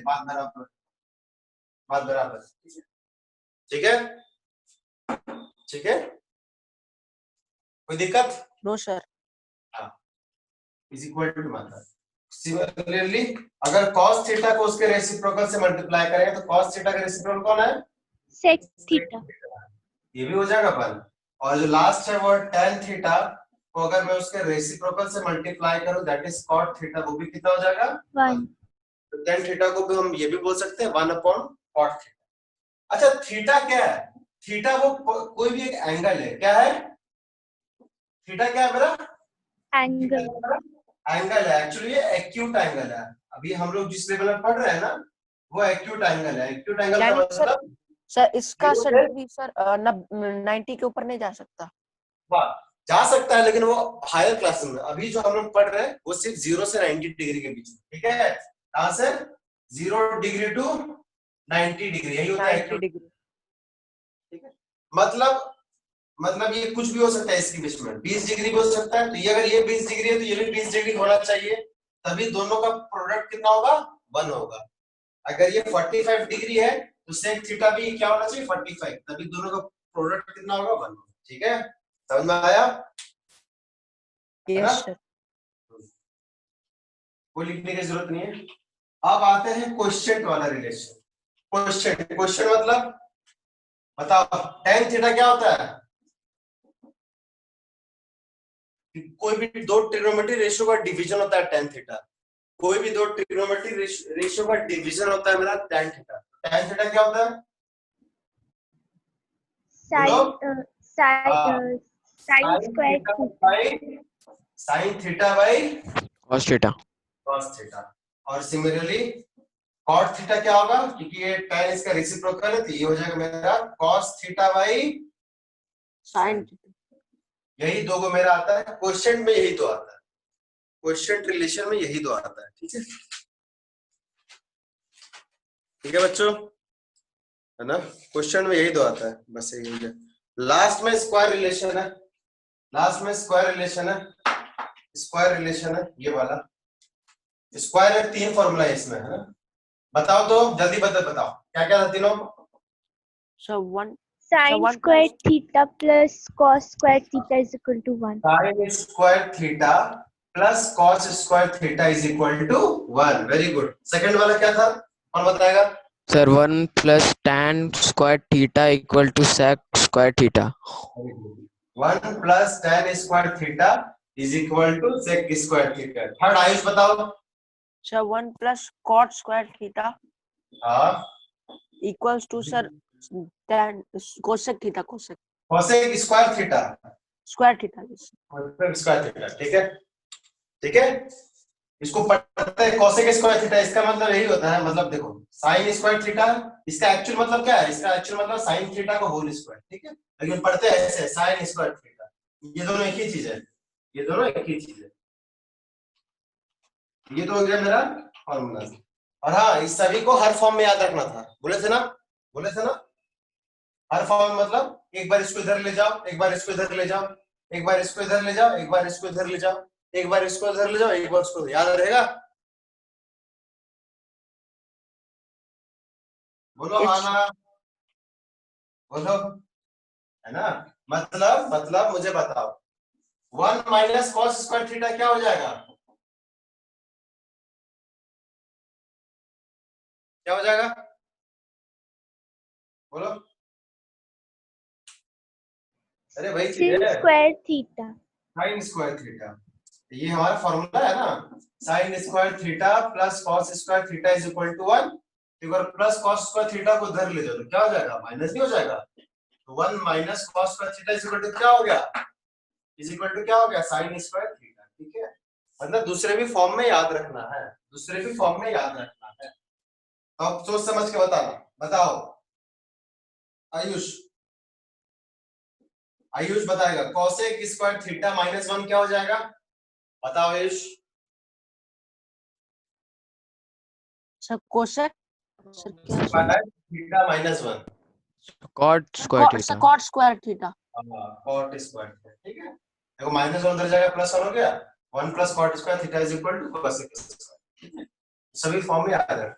बात बराबर, बात बराबर, ठीक है, ठीक है, कोई दिक्कत? No sir. हाँ, इज इक्वल टू माना। सिमिलरली अगर cos थीटा को उसके रेसिप्रोकल से मल्टीप्लाई करें तो cos थीटा का रेसिप्रोकल कौन है? sec theta. ये भी हो जाएगा अपन। और जो लास्ट है वो tan थीटा को अगर मैं उसके रेसिप्रोकल से मल्टीप्लाई करूं दैट इज cot थीटा, वो भी कितना हो जाएगा? 1। तो tan थीटा को भी हम ये भी बोल सकते हैं 1/cot थीटा। अच्छा थीटा क्या है? थीटा वो कोई भी एक एंगल है, क्या है? थीटा क्या है मेरा? एंगल। एंगल है, एक्चुअली ये एक्यूट एंगल है। अभी हम लोग जिस लेवल में पढ़ रहे हैं ना वो एक्यूट एंगल है। एक्यूट एंगल का मतलब सर इसका सर डिग्री सर 90 के ऊपर नहीं जा सकता। वाह, जा सकता है लेकिन वो हायर क्लास में। अभी जो हम लोग पढ़ रहे हैं वो सिर्फ 0 से 90 डिग्री के बीच में, ठीक है? कहां से? 0 डिग्री टू 90 डिग्री, यही होता है एक्यूट, ठीक है? मतलब ये कुछ भी हो सकता है इसके बीच में, 20 डिग्री भी हो सकता है। तो ये अगर ये 20 डिग्री है तो ये भी 20 डिग्री होना चाहिए, तभी दोनों का प्रोडक्ट कितना होगा? 1 होगा। अगर ये 45 डिग्री है तो sec थीटा भी क्या होना चाहिए? 45, तभी दोनों का प्रोडक्ट कितना होगा? 1 होगा, ठीक है? समझ में आया? Yes sir. कोई लिखने की जरूरत नहीं है। अब आते हैं क्वेश्चन वाला रिलेशन। क्वेश्चन मतलब बताओ tan थीटा क्या होता है? कोई भी दो ट्रिग्नोमेट्री रेशियो का डिवीजन होता है tan थीटा। कोई भी दो ट्रिग्नोमेट्री रेशियो का डिवीजन होता है मेरा tan थीटा। tan थीटा क्या होता है? Sine theta by cos theta. और सिमिलरली cot थीटा क्या होगा? क्योंकि ये tan इसका रेसिप्रोकल है तो ये हो जाएगा मेरा cos थीटा बाई साइन। यही दो को मेरा आता है क्वेश्चन में, यही दो आता है क्वेश्चन रिलेशन में, यही दो आता है, ठीक है? ठीक है बच्चों, है ना? क्वेश्चन में यही दो आता है, बस यही है। लास्ट में स्क्वायर रिलेशन है, लास्ट में स्क्वायर रिलेशन है, स्क्वायर रिलेशन है ये वाला। स्क्वायर में 3 फॉर्मूला है इसमें, है ना? बताओ तो जल्दी बताओ क्या क्या था तीनों? Sir sin square theta plus cos square theta is equal to 1. sin square theta plus cos square theta is equal to 1. Very good. Second वाला क्या था, कौन बताएगा? Sir 1 plus tan square theta equal to sec square theta. 1 plus tan square theta is equal to sec square theta. Third Ayush बताओ। Sir 1 plus cot square theta हाँ equals to sir tan cosec theta cosec square theta square theta. Square theta, ठीक है, ठीक है? इसको पढ़ते हैं cosec square theta. इसका मतलब यही होता है, मतलब देखो sin स्क्वायर थीटा, इसका एक्चुअल मतलब क्या है? इसका एक्चुअल मतलब sin थीटा को होल स्क्वायर, ठीक है? लेकिन पढ़ते हैं ऐसे sin स्क्वायर थीटा। ये दोनों एक ही चीज है, ये दोनों एक ही चीज है। ये तो हो गया मेरा फॉर्मूला। और हाँ, इस सभी को हर फॉर्म में याद रखना था, बोले थे ना? हर फॉर्म मतलब एक बार इसको इधर ले जाओ, एक बार इसको इधर ले जाओ, एक बार इसको इधर ले जाओ, एक बार इसको इधर ले जाओ, एक बार इसको इधर ले जाओ, एक बार उसको, याद रहेगा? बोलो हाँ ना, बोलो, है ना? मतलब मुझे बताओ 1 माइनस कॉस स्क्वायर थीटा क्या हो जाएगा? क्या हो जाएगा? बोलो। अरे भाई sin square theta। Sine square theta, ये हमारा फॉर्मूला है ना, sine square theta plus cos square theta is equal to 1। एक बार प्लस कॉस स्क्वायर थीटा को इधर ले जाओ तो क्या हो जाएगा? माइनस नहीं हो जाएगा? तो 1 minus cos square theta is equal to क्या हो गया? इज इक्वल टू क्या हो गया? साइन स्क्वायर थीटा, ठीक है? मतलब दूसरे भी फॉर्म में याद रखना है, दूसरे भी फॉर्म में याद रखना है। तो अब सोच समझ के बताना। बताओ आयुष बताएगा cosec स्क्वायर थीटा माइनस 1 क्या हो जाएगा? बताओ आयुष। सर cosec सर क्या square theta minus 1 cot square theta. cot square theta. cot square, ठीक है? देखो माइनस 1 उधर जाएगा, प्लस 1 हो गया। 1 plus cot square theta is equal to cosec square, ठीक है? सभी फॉर्म में याद है।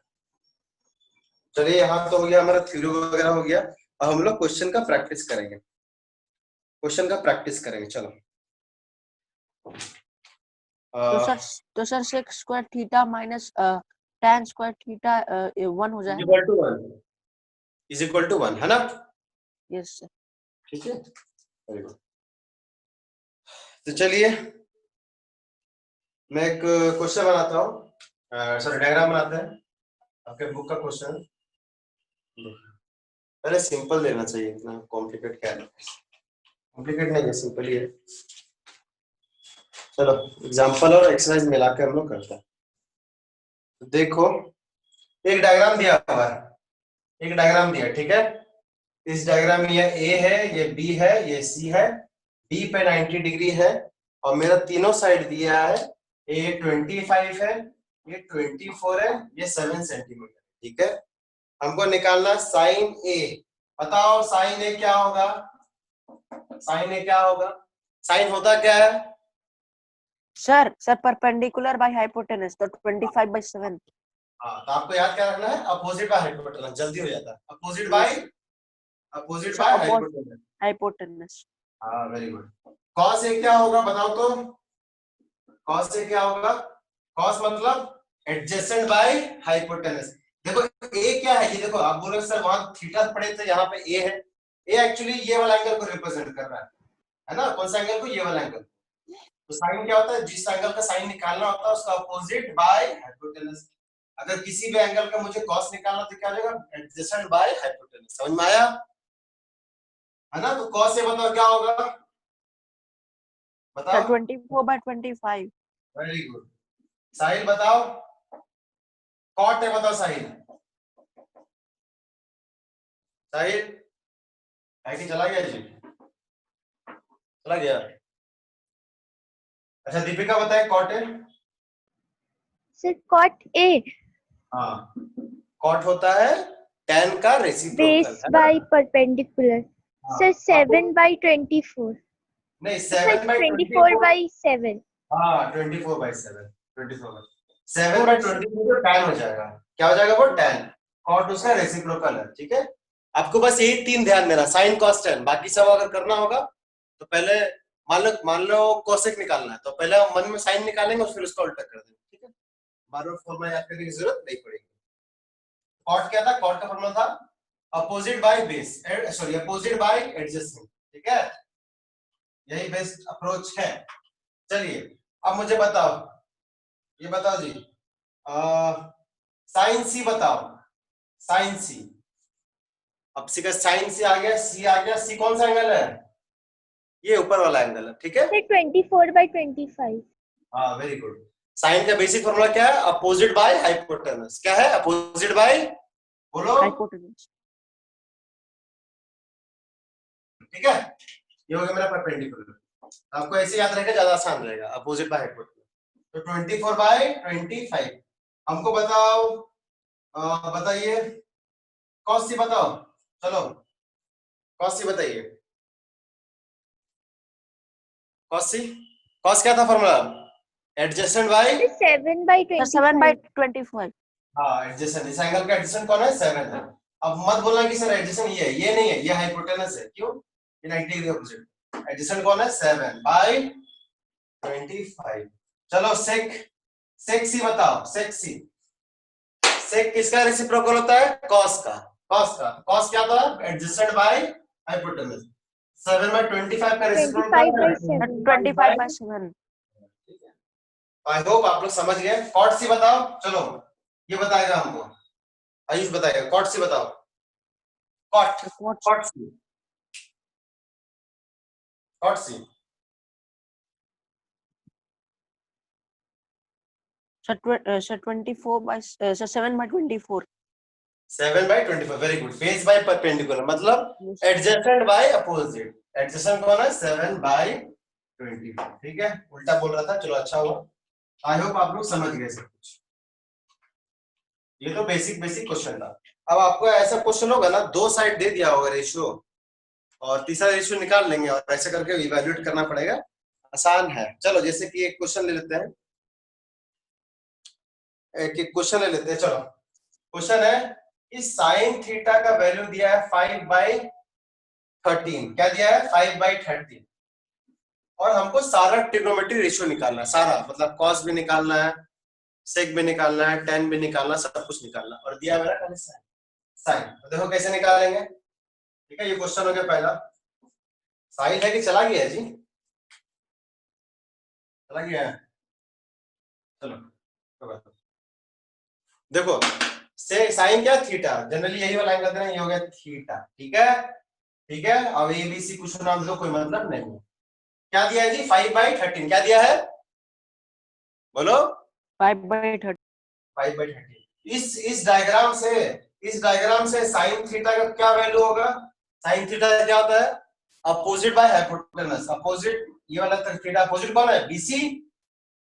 चलिए यहाँ तो हो गया हमारा थ्योरी वगैरह हो गया। अब हम लोग क्वेश्चन का प्रैक्टिस करेंगे, क्वेश्चन का प्रैक्टिस करेंगे। चलो तो sir sec square theta minus tan square theta 1 हो जाएगा। Equal to 1 is equal to 1 है ना? Yes sir. ठीक है, वेरी गुड। तो चलिए मैं एक क्वेश्चन बनाता हूँ, सॉरी डायग्राम बनाते हैं। आपके बुक का क्वेश्चन पहले सिंपल लेना चाहिए, इतना कॉम्प्लिकेट क्या है? कॉम्प्लिकेट नहीं है, सिंपल ही है। चलो एग्जांपल और एक्सरसाइज मिला के हम लोग करते हैं। तो देखो एक डायग्राम दिया हुआ है, एक डायग्राम दिया, ठीक है। इस डायग्राम में ये ए है, ये बी है, ये सी है। बी पे 90 डिग्री है और मेरा तीनों साइड दिया है। ए 25 है, ये 24 है, ये 7 सेंटीमीटर, ठीक है। हमको निकालना साइन ए। बताओ साइन ए क्या होगा? साइन ए क्या होगा? साइन होता क्या है? सर परपेंडिकुलर बाय हाइपोटेनस, तो 25/7। हाँ, तो आपको याद क्या रखना है? अपोजिट बाय हाइपोटेनस, जल्दी हो जाता है। Opposite by hypotenuse. हाइपोटेनस। हाँ वेरी गुड। कॉस ए क्या होगा बताओ तो? कॉस ए क्या होगा? कॉस मतलब एडजेसेंट बाय हाइपोटेनस। देखो ए क्या है, ये देखो आप बोलोगे सर वहां थीटा पड़े तो यहाँ पे ए है। ए एक्चुअली ये वाला एंगल को रिप्रेजेंट कर रहा है ना? कौन सा एंगल को? ये वाला एंगल। तो साइन क्या होता है? जिस एंगल का साइन निकालना होता है उसका अपोजिट बाय हाइपोटेनस। अगर किसी भी एंगल का मुझे कॉस निकालना तो क्या हो जाएगा? Adjacent by hypotenuse. समझ में आया है ना? तो कॉस से बताओ क्या होगा? बताओ। 24/25। Very good. साइन बताओ। कॉट है, बताओ साइन। साइन आईटी चला गया जी, चला गया। अच्छा दीपिका बताए कॉट है। Sir, cot A, हाँ, कॉट होता है tan का रेसिप्रोकल, base है ना? by perpendicular. हाँ, Sir, आपको 7/24. नहीं Sir, 7/24। 24/7. हाँ 24/7, 24 7/24 तो tan हो जाएगा। क्या हो जाएगा वो? tan। कॉट उसका रेसिप्रोकल है, ठीक है। आपको बस यही तीन ध्यान देना, साइन कॉस tan। बाकी सब अगर करना होगा तो पहले मान लो कोसेक निकालना है तो पहले मन में साइन निकालेंगे और फिर उसका उल्टा कर देंगे, ठीक है। बार-बार फॉर्मूला याद करने की जरूरत नहीं पड़ेगी। कॉट क्या था? कॉट का फॉर्मूला था opposite by base, sorry opposite bye adjacent, ठीक है। यही बेस्ट अप्रोच है। चलिए अब मुझे बताओ, ये बताओ जी, साइन सी बताओ। साइन सी, अब सी का साइन सी आ गया, सी आ गया। सी कौन सा एंगल है? ये ऊपर वाला एंगल है, ठीक है। Sir, 24/25. हाँ वेरी गुड। साइन का बेसिक फॉर्मूला क्या है? Opposite by hypotenuse. क्या है? अपोजिट बाय, बोलो। हाइपोटेनस। ठीक है, ये हो गया मेरा परपेंडिकुलर। आपको ऐसे याद रहेगा, ज्यादा आसान रहेगा। अपोजिट बाय हाइपोटेनस तो 24/25। हमको बताओ, बताइए कॉस सी बताओ। चलो कॉस सी बताइए। कॉस सी, कॉस क्या था फॉर्मूला? Adjacent bye, Sir, 7/25. 7/25। हाँ एडजेसेंट। इस एंगल का एडजेसेंट कौन है? 7 है। अब मत बोलना कि सर एडजेसेंट ये है, ये नहीं है, ये हाइपोटेनस है। क्यों? ये 90 डिग्री अपोजिट। एडजेसेंट कौन है? 7/25। चलो सेक, सेक सी बताओ। सेक सी, सेक किसका रेसिप्रोकल होता है? कॉस का। कॉस का, कॉस क्या था? Adjacent by hypotenuse. 7/25 का रेसिप्रोकल 25/7. 25/7। आई होप आप लोग समझ गए। कॉट सी बताओ। चलो ये बताएगा हमको, आयुष बताएगा। कॉट सी बताओ। Cot, cot C, cot C. Sir 7/24। 7/24 very good. Base by perpendicular मतलब एडजेसेंट बाय अपोजिट। एडजेसेंट कौन है? 7/24, ठीक है। उल्टा बोल रहा था, चलो अच्छा हुआ। आई होप आप लोग समझ गए सब कुछ। ये तो बेसिक क्वेश्चन था। अब आपको ऐसा क्वेश्चन होगा ना, दो साइड दे दिया होगा रेशियो और तीसरा रेशियो निकाल लेंगे और ऐसे करके इवैल्यूएट करना पड़ेगा। आसान है। चलो जैसे कि एक क्वेश्चन ले लेते हैं, एक क्वेश्चन ले लेते हैं। चलो क्वेश्चन है इस साइन थीटा का वैल्यू दिया है 5/13। क्या दिया है? 5/13। और हमको सारा ट्रिग्नोमेट्री रेशियो निकालना है, सारा मतलब कॉस भी निकालना है, सेक भी निकालना है, टेन भी निकालना, सब कुछ निकालना। और दिया मेरा खाली साइन। साइन तो देखो कैसे निकालेंगे। ठीक है, ये क्वेश्चन हो गया पहला। साइन है कि चला गया है जी? चला गया है। चलो देखो, से साइन क्या? थीटा। जनरली यही वाला एंगल देना, ये हो गया थीटा। ठीक है, ठीक है। अब एबीसी कुछ नाम दो, कोई मतलब नहीं। क्या दिया है जी? 5/13। क्या दिया है बोलो? 5/13। 5/13। इस डायग्राम से साइन थीटा का क्या वैल्यू होगा? साइन थीटा क्या होता है? Opposite by hypotenuse. अपोजिट, ये वाला थीटा अपोजिट कौन है? बीसी।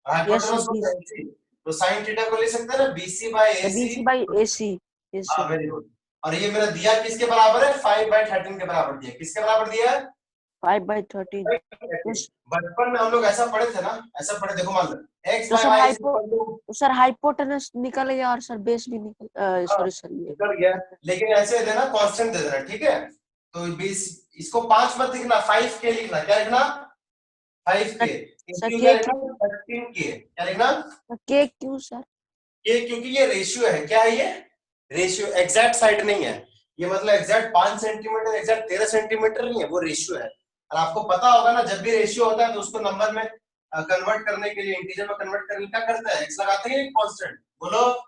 हाइपोटेनस कौन है? AC। तो साइन थीटा को ले सकते हैं ना BC by AC। BC/AC। Yes हाँ, सर। Very good. और ये मेरा दिया किसके बराबर है? 5/13 के बराबर दिया। किसके बराबर दिया है? 5/13। यस। बचपन में हम लोग ऐसा पढ़े थे ना, ऐसा पढ़े। देखो मान लो x तो by sir y is equal to, sir hypotenuse निकल गया और सर बेस भी निकल, सॉरी सर ये निकल गया। लेकिन ऐसे देना, कांस्टेंट दे देना। ठीक है, तो 20, इसको 5 मत लिखना, 5k लिखना। क्या लिखना? 5k। सर क्यों? क्या के लिखना? 13k। क्या लिखना? के क्यों सर? ये क्योंकि ये रेशियो है। क्या है ये? रेशियो, एग्जैक्ट साइड नहीं है ये। मतलब एग्जैक्ट 5 सेंटीमीटर, एग्जैक्ट 13 सेंटीमीटर नहीं है, वो रेशियो है। और आपको पता होगा ना, जब भी रेशियो होता है तो उसको नंबर में कन्वर्ट करने के लिए, इंटीजर में कन्वर्ट करने क्या करते हैं? एक्स लगाते हैं, कांस्टेंट। बोलो।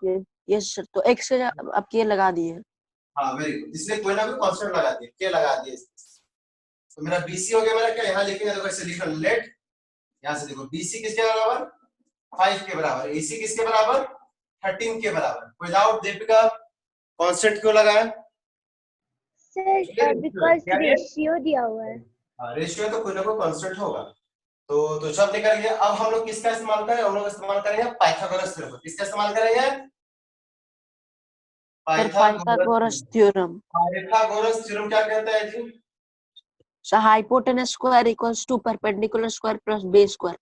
यस सर, तो x से अब के लगा दिए। हाँ, वेरी गुड। इसलिए कोई ना कोई कांस्टेंट लगा दिए, के लगा दिए। तो मेरा BC हो गया। मेरा क्या यहाँ लिखेंगे? देखो ऐसे लिखना, लेट। यहाँ से देखो BC किसके बराबर? 5 के बराबर। AC किसके बराबर? 13 के बराबर। विदाउट दीपिका कांस्टेंट क्यों लगाया? सर बिकॉज रेशियो दिया हुआ है। रेशियो तो कोई ना कोई कांस्टेंट होगा। तो सब निकल गया। अब हम लोग किसका इस्तेमाल करें? हम लोग इस्तेमाल करेंगे पाइथागोरस थ्योरम। किसका इस्तेमाल करेंगे? Sir Pythagoras theorem. Pythagoras theorem क्या कहता है जी? Sir hypotenuse square equals to perpendicular square plus base square.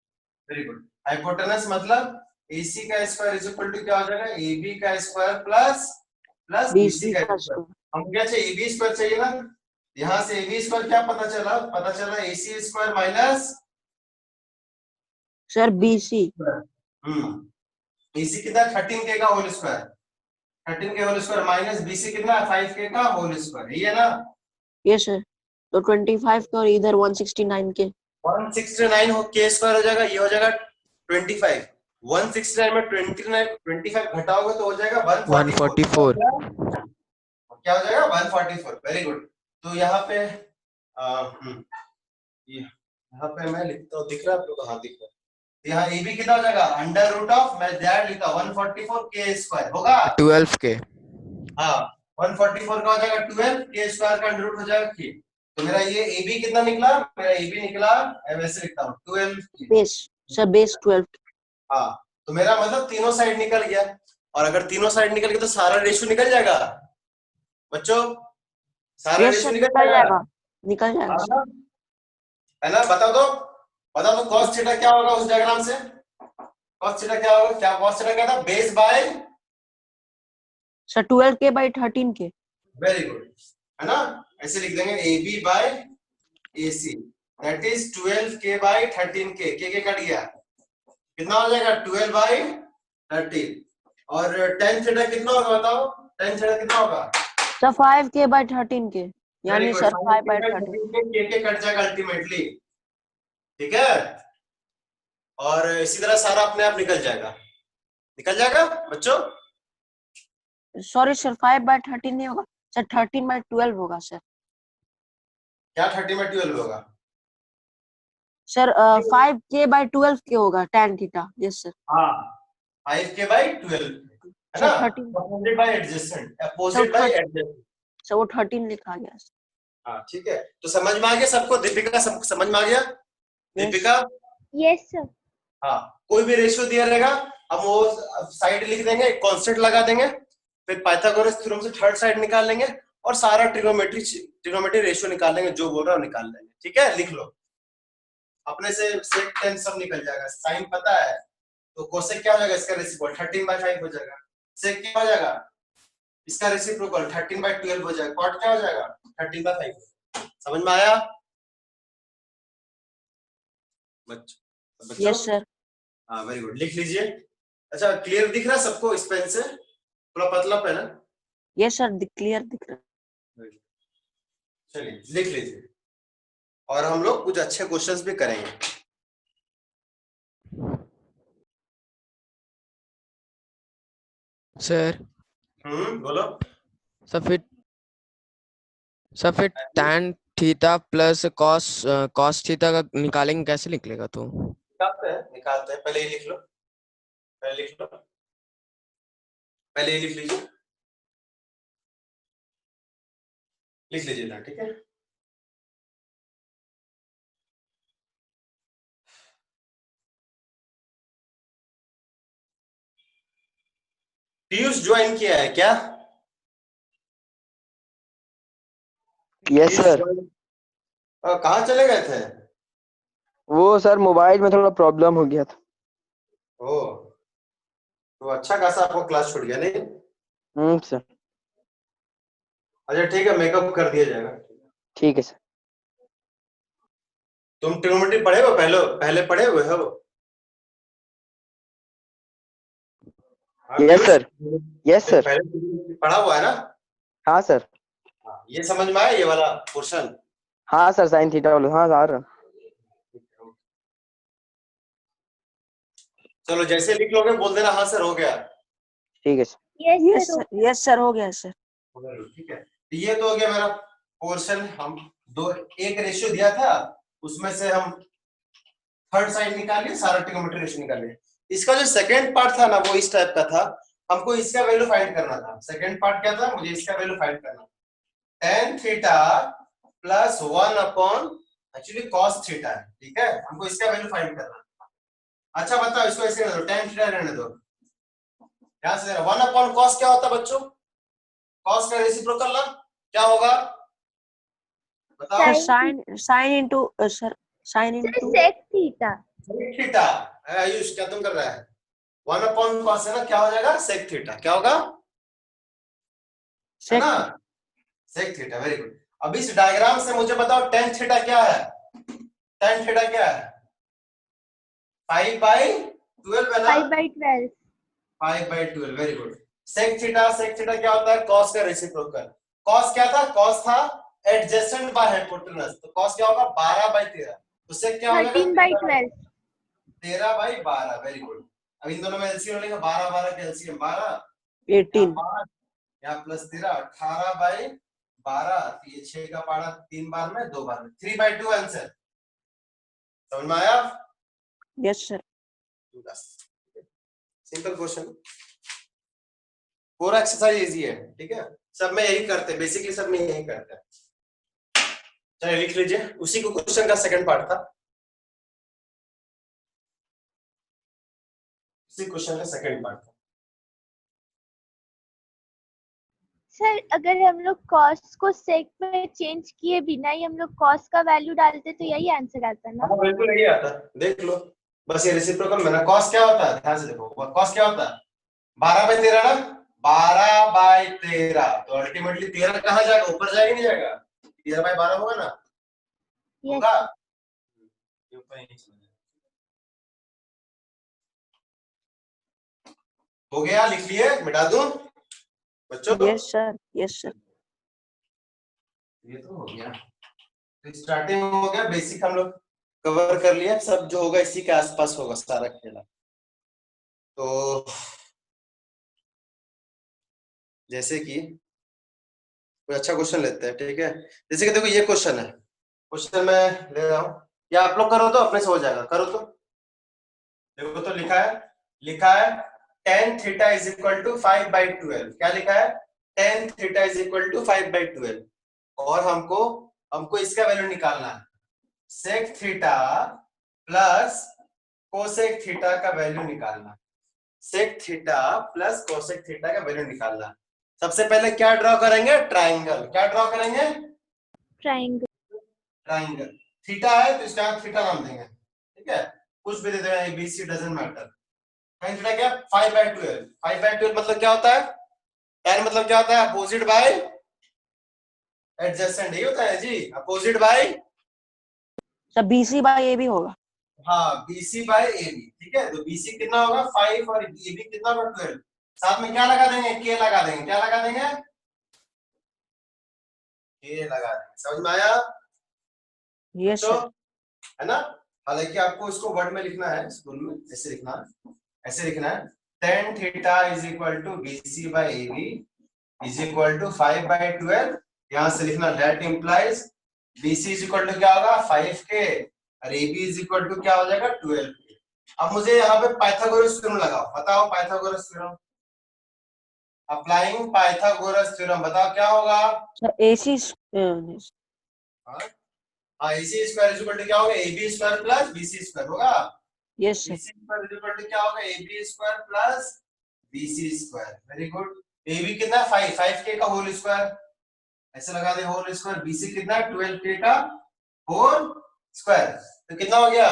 Very good. Hypotenuse मतलब AC का स्क्वायर इज इक्वल टू क्या हो जाएगा? AB का स्क्वायर प्लस BC का स्क्वायर। हम क्या चाहिए? AB स्क्वायर चाहिए ना। यहाँ से AB स्क्वायर क्या पता चला? पता चला AC square minus sir BC। AC कितना? 13k का होल स्क्वायर। 13 के होल स्क्वायर माइनस BC कितना? 5k का होल स्क्वायर। ये है ना? यस सर, तो 25 के और इधर 169 के। 169 हो के स्क्वायर हो जाएगा, ये हो जाएगा 25। 169 में 25 घटाओगे तो हो जाएगा 144। 144। क्या हो जाएगा? 144। Very good. तो यहाँ पे यहाँ पे मैं लिखता हूँ, दिख रहा है आप लोग? हाँ, दिख रहा है। यहाँ AB कितना हो जाएगा? अंडर रूट ऑफ, मैं दैट लिखता हूँ 144 के स्क्वायर होगा। 12k। हाँ, 144 का हो जाएगा 12, के स्क्वायर का अंडर रूट हो जाएगा k। तो मेरा ये AB कितना निकला? मेरा AB निकला, मैं वैसे लिखता हूँ 12 बेस। Sir base 12। हाँ, तो मेरा मतलब तीनों साइड निकल गया। और अगर तीनों साइड निकल गया तो सारा रेशियो निकल जाएगा बच्चों। सारा यस रेशियो सर, निकल निकल जाएगा। जाएगा, निकल जाएगा हाँ सर। ना? है ना? बता दो cos थीटा क्या होगा उस डायग्राम से? cos थीटा क्या होगा? क्या cos थीटा क्या था? Base by. Sir 12k/13k। Very good, है ना? ऐसे लिख देंगे AB by AC, that is 12k/13k। K cut गया, कितना हो जाएगा? 12/13। और tan थीटा कितना होगा बताओ? tan थीटा कितना होगा? सर 5k/13k, यानी सर 5/13। के कट जाएगा अल्टीमेटली। ठीक है, और इसी तरह सारा अपने आप निकल जाएगा बच्चों। सॉरी सर, 5/13 नहीं होगा सर, 13/12 होगा सर। क्या 30/12 होगा? सर 5k/12k होगा tan थीटा। Yes sir. हाँ, 5k/12 है ना? Sir 13। Opposite bye adjacent, opposite bye adjacent. Sir वो 13 लिखा गया सर। हाँ, ठीक है। तो समझ में आ गया सबको? दीपिका सब समझ में आ गया? Deepika, yes sir. हाँ, कोई भी रेशियो दिया रहेगा, हम वो साइड लिख देंगे, कांस्टेंट लगा देंगे, फिर पाइथागोरस थ्योरम से थर्ड साइड निकाल लेंगे और सारा ट्रिग्नोमेट्री रेशियो निकाल लेंगे, जो बोल रहा है निकाल लेंगे। ठीक है, लिख लो अपने से। सेक टेन सब निकल जाएगा। साइन पता है तो कोसेक क्या हो जाएगा? इसका रेसिप्रोकल 13/5 हो जाएगा। सेक क्या हो जाएगा? इसका रेसिप्रोकल 13/12 हो जाएगा, कॉट क्या हो जाएगा 13/5। समझ में आया बच्चों? Yes sir. हाँ वेरी गुड, लिख लीजिए। अच्छा क्लियर दिख रहा है सबको इस पेन से? थोड़ा पतला पेन है। यस सर, क्लियर दिख रहा है। चलिए लिख लीजिए, और हम लोग कुछ अच्छे क्वेश्चंस भी करेंगे। सर बोलो। सर फिर tan theta plus cos theta का निकालेंगे, कैसे निकलेगा तो? निकालते हैं, पहले ही लिख लो, पहले लिख लो, पहले ही लिख लीजिए, लिख लीजिए ना, ठीक है। पीयूष ज्वाइन किया है क्या? Yes sir. कहाँ चले गए थे? वो सर मोबाइल में थोड़ा प्रॉब्लम हो गया था। ओ तो अच्छा खासा आपको क्लास छूट गया नहीं? सर। अच्छा ठीक है, मेकअप कर दिया जाएगा। ठीक है सर। तुम ट्रिग्नोमेट्री पढ़े हो? पहले पढ़े हुए हो? Yes sir. Yes sir. पहले पढ़ा हुआ है ना? हाँ सर। ये समझ में आया ये वाला पोर्शन? हाँ सर, साइन थीटा वाला, हाँ आ रहा। चलो जैसे लिख लोगे बोल देना हाँ सर हो गया। ठीक है sir. Yes sir, yes sir, हो गया सर। ठीक है, ये तो हो गया मेरा पोर्शन। हम दो एक रेशियो दिया था, उसमें से हम थर्ड साइन निकालिए, सारा ट्रिग्नोमेट्री रेशियो निकालिए। इसका जो सेकंड पार्ट था ना वो इस टाइप का था, हमको इसका वैल्यू फाइंड करना था। सेकंड पार्ट क्या था? मुझे इसका वैल्यू फाइंड करना था। tan theta plus 1 upon actually cos theta है, ठीक है, हमको इसका वैल्यू फाइंड करना था। अच्छा बताओ, इसको ऐसे रहने दो, tan थीटा रहने दो, ध्यान से देना। 1 अपॉन cos क्या होता है बच्चों? cos का रेसिप्रोकल ना क्या होगा बताओ? Sine sine into sir, sine into sec theta. Theta. Ayush क्या तुम कर रहा है? 1 अपॉन cos है ना, क्या हो जाएगा sec थीटा, क्या होगा है सेक ना? sec theta, very good. अब इस डायग्राम से मुझे बताओ tan थीटा क्या है? tan थीटा क्या है? 5/12 है ना? 5/12। 5/12, वेरी गुड। sec थीटा क्या होता है? cos का रेसिप्रोकल। cos क्या था? cos था एडजेसेंट बाय हाइपोटेनस, तो cos क्या होगा 12/13, तो sec क्या हो जाएगा 13/12। 13/12, वेरी गुड। अब इन दोनों में एलसीएम लेंगे, 12 का एलसीएम 12, 18 यहाँ प्लस 13, 18/12, तो ये 6 का पारा 3 बार में 2 बार में 3/2 आंसर। समझ में आया? Yes sir. सिंपल क्वेश्चन, पूरा एक्सरसाइज इजी है, ठीक है, सब में यही करते हैं, बेसिकली सब में यही करते हैं। चलिए लिख लीजिए, उसी को क्वेश्चन का सेकंड पार्ट था, उसी क्वेश्चन का सेकंड पार्ट था। सर अगर हम लोग cos को sec में चेंज किए बिना ही हम लोग cos का वैल्यू डालते तो यही आंसर आता ना? हाँ बिल्कुल यही आता, देख लो बस ये रेसिप्रोकल में ना। cos क्या होता है, ध्यान से देखो, cos क्या होता है 12/13 ना, 12/13, तो अल्टीमेटली 13 कहाँ जाएगा, ऊपर जाएगा नहीं जाएगा? 13/12 होगा ना, होगा ये ऊपर ही चला जाएगा। हो गया, लिख लिए, मिटा दूं बच्चों? Yes sir, yes sir. ये तो हो गया, तो स्टार्टिंग हो गया, बेसिक हम लोग कवर कर लिया, सब जो होगा इसी के आसपास होगा सारा खेला। तो जैसे कि कोई अच्छा क्वेश्चन लेते हैं, ठीक है, जैसे कि देखो ये क्वेश्चन है, क्वेश्चन मैं ले रहा हूँ, या आप लोग करो तो अपने से हो जाएगा, करो तो। देखो तो लिखा है tan theta is equal to 5/12, क्या लिखा है? tan theta is equal to 5/12, और हमको इसका वैल्यू निकालना है, sec theta plus cosec theta का वैल्यू निकालना, sec theta plus cosec theta का वैल्यू निकालना। सबसे पहले क्या ड्रॉ करेंगे? ट्राइंगल। क्या ड्रॉ करेंगे? ट्राइंगल। थीटा है तो इसका थीटा नाम देंगे, ठीक है, कुछ भी दे देना, ABC doesn't matter. sin theta क्या? 5/12, 5/12 मतलब क्या होता है? tan मतलब क्या होता है? अपोजिट बाय एडजेसेंट, यही होता है जी, opposite by, sir BC by AB होगा। हाँ BC बाय AB, ठीक है। तो BC कितना होगा 5 और AB कितना होगा 12। साथ में क्या लगा देंगे? K लगा देंगे। क्या लगा देंगे? K लगा देंगे। समझ में आया यस तो? सर। है ना? हालांकि आपको इसको वर्ड में लिखना है, स्कूल में ऐसे लिखना है, ऐसे लिखना है, tan theta is equal to BC by AB is equal to 5 by 12। यहां से लिखना that implies BC is equal to क्या होगा 5K और AB इज इक्वल टू क्या हो जाएगा 12K। अब मुझे यहाँ पे पाइथागोरस थ्योरम लगाओ, बताओ Pythagoras theorem, applying Pythagoras theorem, बताओ क्या होगा? सर AC हाँ AC square is equal to क्या होगा? AB square plus BC square होगा। Yes sir. BC square is equal to क्या होगा? AB square plus BC square. Very good. AB कितना 5, 5K का होल स्क्वायर, ऐसे लगा दे होल स्क्वायर। BC कितना 12K का होल स्क्वायर। तो कितना हो गया?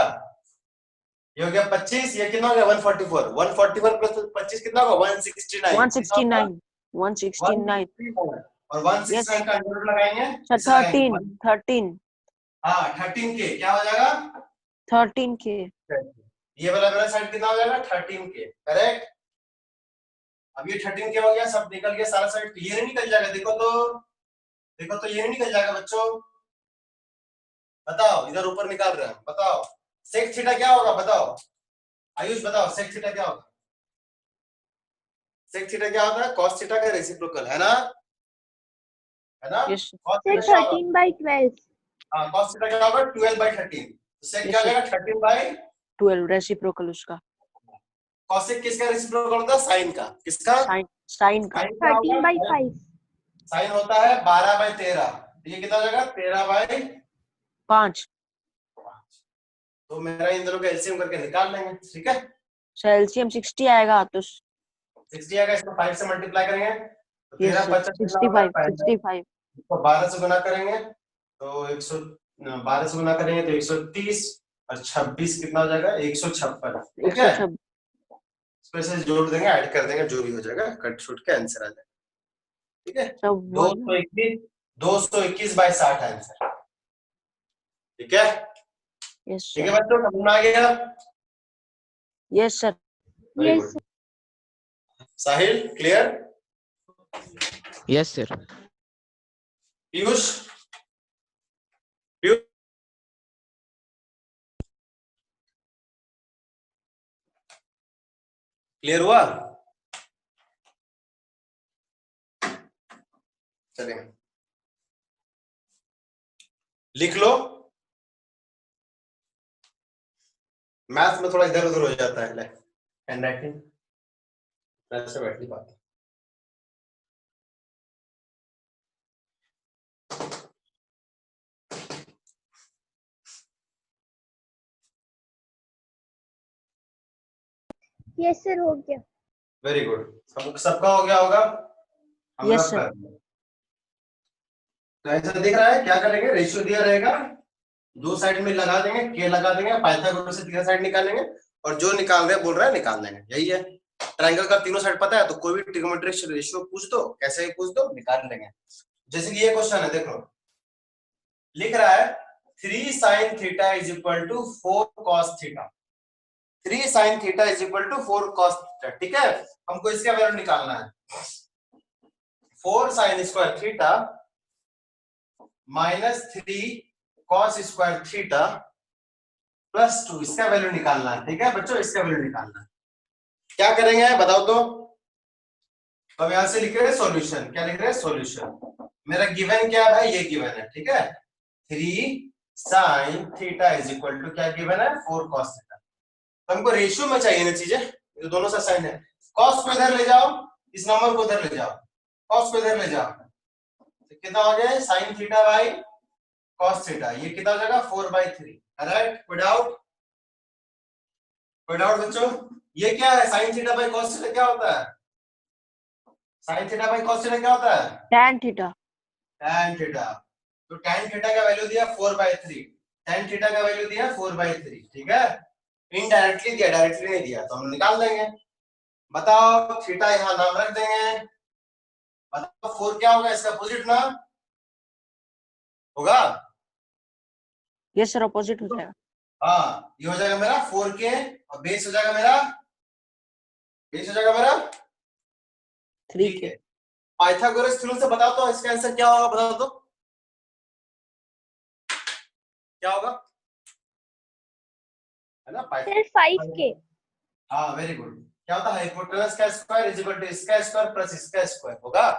ये हो गया 25, ये कितना हो गया 144, 144 प्लस 25 कितना होगा 169, 169 169 और 169 का अंडर रूट लगाएंगे, सर। इसे लगाएंगे 13 हाँ 13K क्या हो जाएगा? 13K। ये वाला मेरा साइड कितना हो जाएगा 13K, करेक्ट। अब ये 13K हो गया, सब निकल गया सारा साइड, ये नहीं निकल जाएगा, देखो तो, देखो तो ये नहीं निकल जाएगा बच्चों, बताओ इधर ऊपर निकाल रहे हैं, बताओ सेक थीटा क्या होगा? बताओ आयुष बताओ सेक थीटा क्या होगा? सेक थीटा क्या होता है? कॉस थीटा का रेसिप्रोकल, है ना? है ना? यस कॉस सर थीटा क्या होगा? 13/12। हाँ कॉस थीटा क्या होगा 12/13, तो सेक क्या हो Yes, जाएगा 13/। 12 रेसिप्रोकल उसका। कॉसेक किसका रेसिप्रोकल होता है? साइन का। किसका? साइन का। साइन क्या होगा? 13/5। साइन होता है 12/13, ये कितना हो जाएगा 13/5। 5 तो मेरा इन दोनों का एलसीएम करके निकाल लेंगे, ठीक है। सर LCM 60 आएगा तो 60 आएगा, इसको 5 से मल्टीप्लाई करेंगे तो यस 13 सर 50 कितना होगा 65 इसको 12 से गुना करेंगे तो 12 से गुना करेंगे तो 130 और 26 कितना हो जाएगा 156, ठीक है। 126। इसको ऐसे जोड़ देंगे, ऐड कर देंगे, जो भी हो जाएगा कट छूट के आंसर आ जाएगा, ठीक है। सर 221/60 आंसर, ठीक है। यस ठीक है सर। बच्चों, समझ में आ गया? Yes sir. Very yes good. Sahil clear? Yes sir. Piyush clear हुआ? चलेंगे, लिख लो। मैथ्स में थोड़ा इधर उधर हो जाता है हैंड राइटिंग, ऐसे बैठ नहीं पाता। यस सर हो गया। वेरी गुड, सबका हो गया होगा। हम Yes, लोग sir. कर रहे हैं। तो ऐसा दिख रहा है, क्या करेंगे? रेशियो दिया रहेगा, दो साइड में लगा देंगे, के लगा देंगे, पाइथागोरस से तीसरा साइड निकालेंगे और जो निकाल रहे बोल रहा है निकाल देंगे, यही है। ट्रायंगल का तीनों साइड पता है तो कोई भी ट्रिग्नोमेट्रिक रेशियो पूछ दो, कैसे भी पूछ दो, निकाल लेंगे। जैसे कि ये क्वेश्चन है, देखो लिख रहा है 3 sin theta is equal to 4 cos theta, 3 sin theta is equal to 4 cos theta, ठीक है। हमको इसका वैल्यू निकालना है। 4 sin square theta minus 3 cos square theta plus 2, इसका वैल्यू निकालना है, ठीक है बच्चों, इसका वैल्यू निकालना है। क्या करेंगे बताओ तो? अब यहां से लिख रहे हैं सॉल्यूशन, क्या लिख रहे हैं? सॉल्यूशन। मेरा गिवन क्या है? ये गिवन है, ठीक है। 3 sin theta is equal to क्या गिवन है? 4 cos थीटा। तो हमको रेशियो में चाहिए ना चीजें, ये दोनों सा साइन है। cos को इधर ले जाओ, इस नंबर को इधर ले जाओ, cos को इधर ले जाओ, तो कितना हो गया? sin theta by cos theta, ये कितना हो जाएगा? 4/3, राइट? कोई डाउट? कोई डाउट बच्चों? ये क्या है? sin theta by cos theta क्या होता है? sin theta by cos theta क्या होता है? tan theta. tan theta. तो tan थीटा का वैल्यू दिया 4/3, tan थीटा का वैल्यू दिया 4/3, ठीक है। इनडायरेक्टली दिया, डायरेक्टली नहीं दिया, तो हम निकाल देंगे। बताओ थीटा यहाँ नाम रख देंगे, बताओ 4 क्या होगा, इसका अपोजिट ना होगा। यस सर, अपोजिट हो जाएगा। हाँ, ये हो जाएगा मेरा 4k और बेस हो जाएगा मेरा 3k। पाइथागोरस थ्योरम से बताओ तो इसका आंसर क्या होगा, बताओ तो क्या होगा, है ना सर 5k। हाँ वेरी गुड। क्या होता है, हाइपोटेनस का स्क्वायर इज इक्वल टू इसका स्क्वायर प्लस इसका स्क्वायर होगा।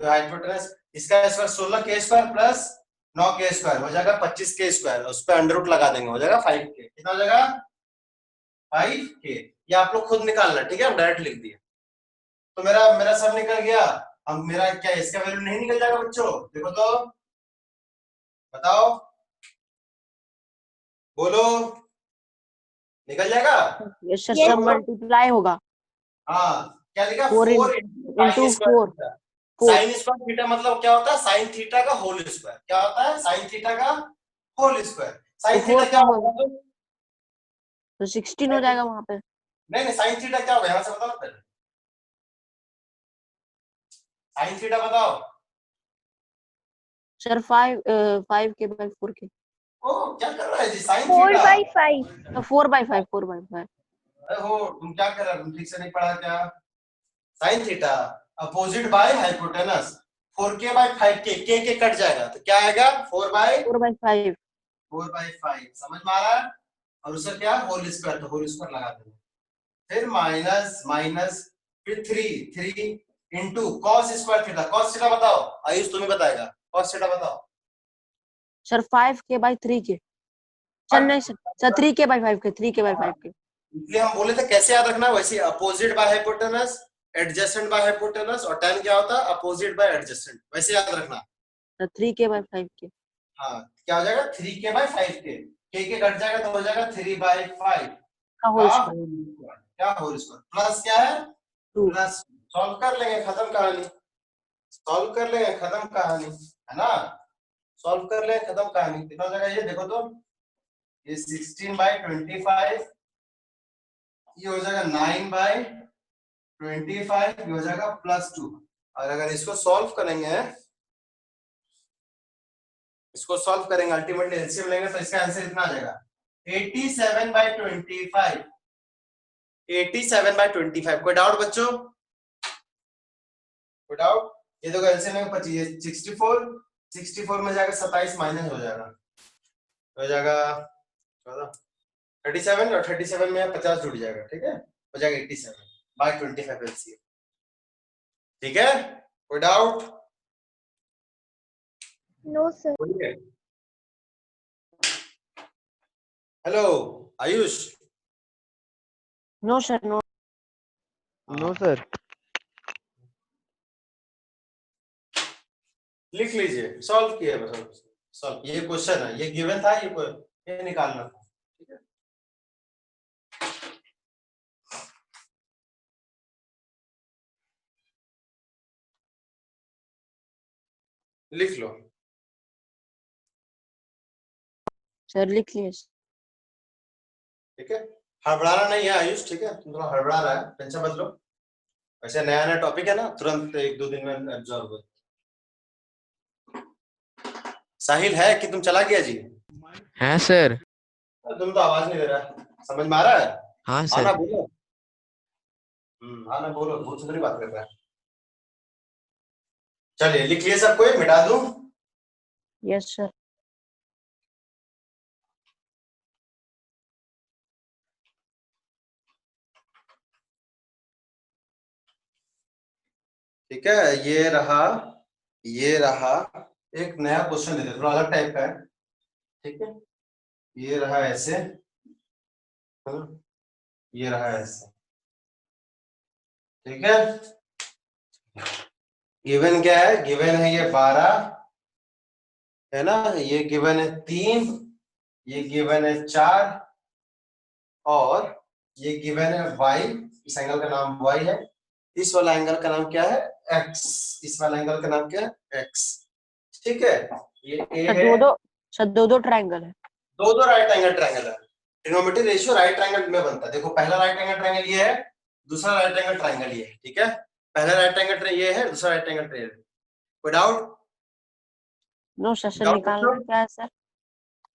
तो हाइपोटेनस इसका square 16k square plus 9k square हो जाएगा 25k स्क्वायर, उस पे अंडर रूट लगा देंगे, हो जाएगा 5k। कितना हो जाएगा 5k। ये आप लोग खुद निकालना, ठीक है, हम डायरेक्ट लिख दिए। तो मेरा मेरा सब निकल गया। अब मेरा क्या इसका वैल्यू नहीं निकल जाएगा बच्चों, देखो तो बताओ, बोलो, निकल जाएगा। यस सर, Yes, सब sir. मल्टीप्लाई होगा। हाँ, क्या लिखा, 4 4 into 4 4 साइन स्क्वायर थीटा मतलब क्या होता है, साइन थीटा का होल स्क्वायर। क्या होता है, साइन थीटा का होल स्क्वायर। साइन तो थीटा 4 क्या का होगा, तो 16 हो जाएगा वहां पे। नहीं नहीं, साइन थीटा क्या होगा, यहां से बताओ पहले, साइन थीटा बताओ। Sir 5k by 4k। ओ क्या कर रहा है जी, साइन 4/5। तो 4/5 4/5। अरे हो, तुम क्या कर रहा है, तुम ठीक से नहीं पढ़ा क्या। Sine theta opposite by hypotenuse, 4k by 5k, k cut जाएगा तो क्या आएगा, 4/5। 4/5 समझ में आ रहा है। और उसका क्या, होल स्क्वायर, तो होल स्क्वायर लगा देंगे। फिर माइनस माइनस, फिर 3 into cos square theta. cos theta बताओ, आयुष तुम्हें बताएगा, cos थीटा बताओ। Sir 5k by 3k। Sir नहीं sir 3k by 5k 3k by 5k। इसलिए हम बोले थे कैसे याद रखना, वैसे opposite by hypotenuse, adjacent by hypotenuse, और tan क्या होता है, अपोजिट बाय एडजेसेंट, वैसे याद रखना। Sir 3k by 5k। हाँ, क्या हो जाएगा 3k bye 5k, k cut जाएगा तो हो जाएगा 3/5 का होल का स्क्वायर। Whole square. क्या होल स्क्वायर प्लस क्या है, 2। प्लस। सॉल्व कर लेंगे, खत्म कहानी, सॉल्व कर लेंगे, खत्म कहानी, है ना। सॉल्व कर लेंगे, खत्म कहानी। कितना हो जाएगा ये देखो तो, ये 16/25, ये हो जाएगा 9/25, ये हो जाएगा +2। और अगर इसको सॉल्व करेंगे, इसको सॉल्व करेंगे, अल्टीमेटली एलसीएम लेंगे तो इसका आंसर इतना आ जाएगा 87/25। 87/25। कोई डाउट बच्चों, कोई डाउट। ये देखो एलसीएम लेंगे 25, 64 में जाएगा 27 माइनस हो जाएगा, हो जाएगा 37, और 37 में 50 जुड़ जाएगा, ठीक है, हो जाएगा 87/25 एलसीएम। ठीक है, कोई doubt. No, sir. Hello Ayush. No sir no. No sir. लिख लीजिए, सॉल्व किया बस, सॉल्व। ये क्वेश्चन है, ये गिवन था, ये निकालना था, ठीक है। लिख लो, सर लिख लिए। ठीक है, हड़बड़ाना नहीं है आयुष, ठीक है, तुम थोड़ा हड़बड़ा रहा है, टेंशन मत लो। वैसे नया नया टॉपिक है ना, तुरंत 1-2 दिन में एब्जॉर्ब हो। साहिल है कि तुम चला गया जी, है सर। तुम तो आवाज नहीं दे रहा, समझ में आ रहा है। हाँ हाँ सर। ना बोलो, हाँ ना बोलो, बहुत सुंदर बात कर रहा है। चलिए लिख लिए सबको, मिटा दूं। Yes sir. ठीक है, ये रहा एक नया क्वेश्चन लेते, थोड़ा अलग टाइप का है, ठीक है। ये रहा ऐसे, ये रहा ऐसे, ठीक है। गिवन क्या है, गिवन है ये 12, है ना, ये गिवन है 3, ये गिवन है 4, और ये गिवन है y। इस एंगल का नाम y है, इस वाला एंगल का नाम क्या है, x। इस वाला एंगल का नाम क्या है, x, ठीक है। ये a सर है, दो दो ट्रायंगल है। दो राइट एंगल ट्रायंगल है। ट्रिग्नोमेट्री रेशियो राइट ट्रायंगल में बनता है। देखो पहला राइट एंगल ट्रायंगल ये है, दूसरा राइट एंगल ट्रायंगल ये है, ठीक है। पहला राइट एंगल ट्रायंगल ये है, दूसरा राइट एंगल ट्रायंगल। कोई doubt? No sir, sir doubt निकालना बच्चों? क्या है सर?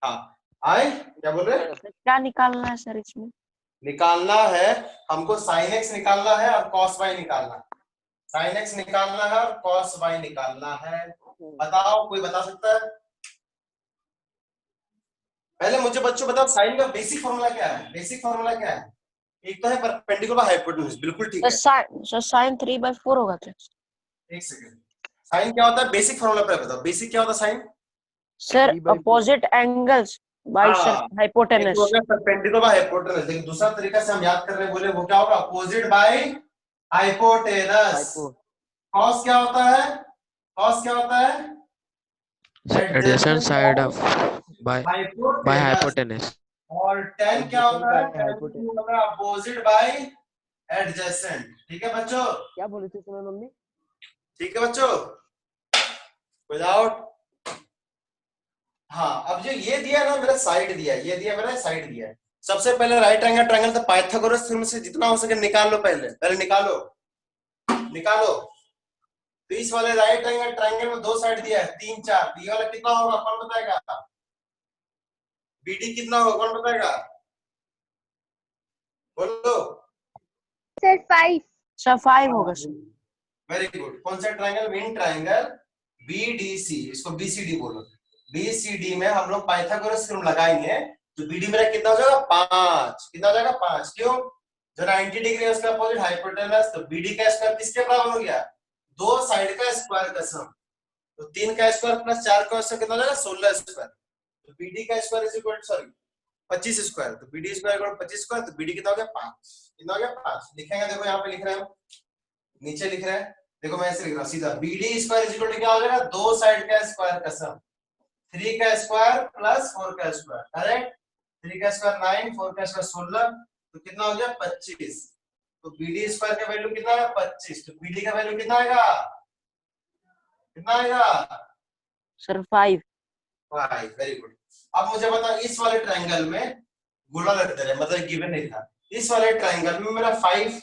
हाँ, आए क्या बोल रहे हैं? सर, क्या निकालना है सर इसमें? निकालना है हमको sin x निकालना है और cos y निकालना है। sin x निकालना है और cos y निकालना है। बताओ, कोई बता सकता है? पहले मुझे बच्चों बताओ साइन का बेसिक फॉर्मूला क्या है? बेसिक फॉर्मूला क्या है? एक तो है परपेंडिकुलर हाइपोटेन्यूज, बिल्कुल ठीक है। सर साइन 3/4 होगा क्या? एक सेकंड, साइन क्या होता है? बेसिक फॉर्मूला पे बताओ, बेसिक क्या होता है sine? Sir 3/4 opposite angles by sir हाँ, एक हाइपोटेनस। तो हो गया परपेंडिकुलर बाय हाइपोटेनस, लेकिन दूसरा तरीका से हम याद कर रहे हैं, बोले वो क्या होगा? Opposite by hypotenuse. Hypo cos क्या होता है? कॉस क्या होता है? Adjacent side of by hypotenuse. Hypotenuse. और tan क्या एडजेसेंट होता है? By hypotenuse. होगा अपोजिट बाय एडजेसेंट। ठीक है बच्चों? क्या बोले थे तुम्हें मम्मी? ठीक है बच्चों, विदाउट। हाँ, अब जो ये दिया ना मेरा साइड दिया, ये दिया मेरा साइड दिया है। सबसे पहले राइट एंगल ट्रायंगल तो पाइथागोरस थ्योरम से जितना हो सके निकाल लो, पहले निकालो निकालो। तो इस वाले राइट एंगल ट्रायंगल में दो साइड दिया है, 3 4। ये वाला कितना होगा कौन बताएगा? बीडी कितना होगा कौन बताएगा? बोलो। सर 5। सर 5 होगा सर। Very good. कौन सा ट्रायंगल? मेन ट्रायंगल बीडीसी, इसको बीसीडी बोलो। बीसीडी में हम लोग पाइथागोरस थ्योरम लगाएंगे तो बीडी मेरा कितना हो जाएगा? 5। कितना हो जाएगा? 5। क्यों? जो 90 डिग्री है उसका अपोजिट हाइपोटेनस, तो बीडी का स्क्वायर किसके बराबर हो गया? दो साइड का स्क्वायर का सम। तो 3 का स्क्वायर प्लस 4 का स्क्वायर कितना हो जाएगा? 16 स्क्वायर। तो बीडी का square is equal to, sorry 25 square, तो बीडी स्क्वायर इक्वल 25 स्क्वायर, तो बीडी कितना हो गया? 5। कितना हो गया? 5। लिखेंगे, देखो यहाँ पे लिख रहे हैं, नीचे लिख रहे हैं, देखो मैं ऐसे लिख रहा हूँ सीधा, BD square is equal to क्या हो जाएगा? दो साइड का स्क्वायर का सम। 3 का स्क्वायर प्लस 4 का स्क्वायर, करेक्ट? 3 का स्क्वायर 9, 4 का स्क्वायर 16, तो कितना हो गया? 25। तो बीडी स्क्वायर का वैल्यू कितना है? 25। तो बीडी का वैल्यू कितना आएगा? कितना आएगा? सर 5। 5। Very good. अब मुझे बता, इस वाले ट्रायंगल में गोला रख दे रहे, मतलब गिवन नहीं था, इस वाले ट्रायंगल में मेरा 5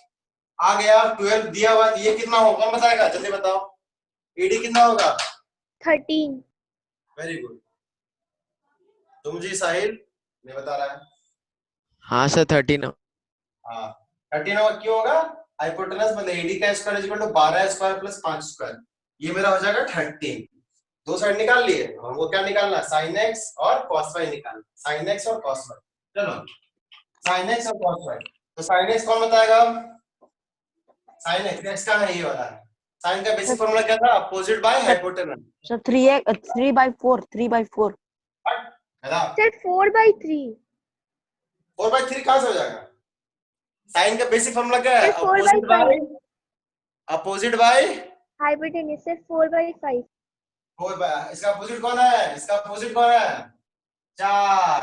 आ गया, 12 दिया हुआ, ये कितना होगा कौन बताएगा? जल्दी बताओ, एडी कितना होगा? 13। Very good. तुम जी साहिल नहीं बता रहा है? हाँ सर 13। हाँ, 13 होगा। क्यों होगा? हाइपोटेनस मतलब एडी का square is equal to 12 square plus 5 square, ये मेरा हो जाएगा 13। दो साइड निकाल लिए, हमको क्या निकालना? sin x और cos y निकालना। sin x और cos y, चलो sin x और cos y। तो sin x कौन बताएगा? sin x का है ये वाला है। sin का बेसिक फॉर्मूला क्या था? Opposite by hypotenuse. Sir 3/4 3/4। Sir 4/3। 4/3 कहां से हो जाएगा? sin का बेसिक फॉर्मूला क्या है? Sir 4/5। Opposite by hypotenuse sir 4/5। 4। इसका अपोजिट कौन है? इसका अपोजिट कौन है? 4।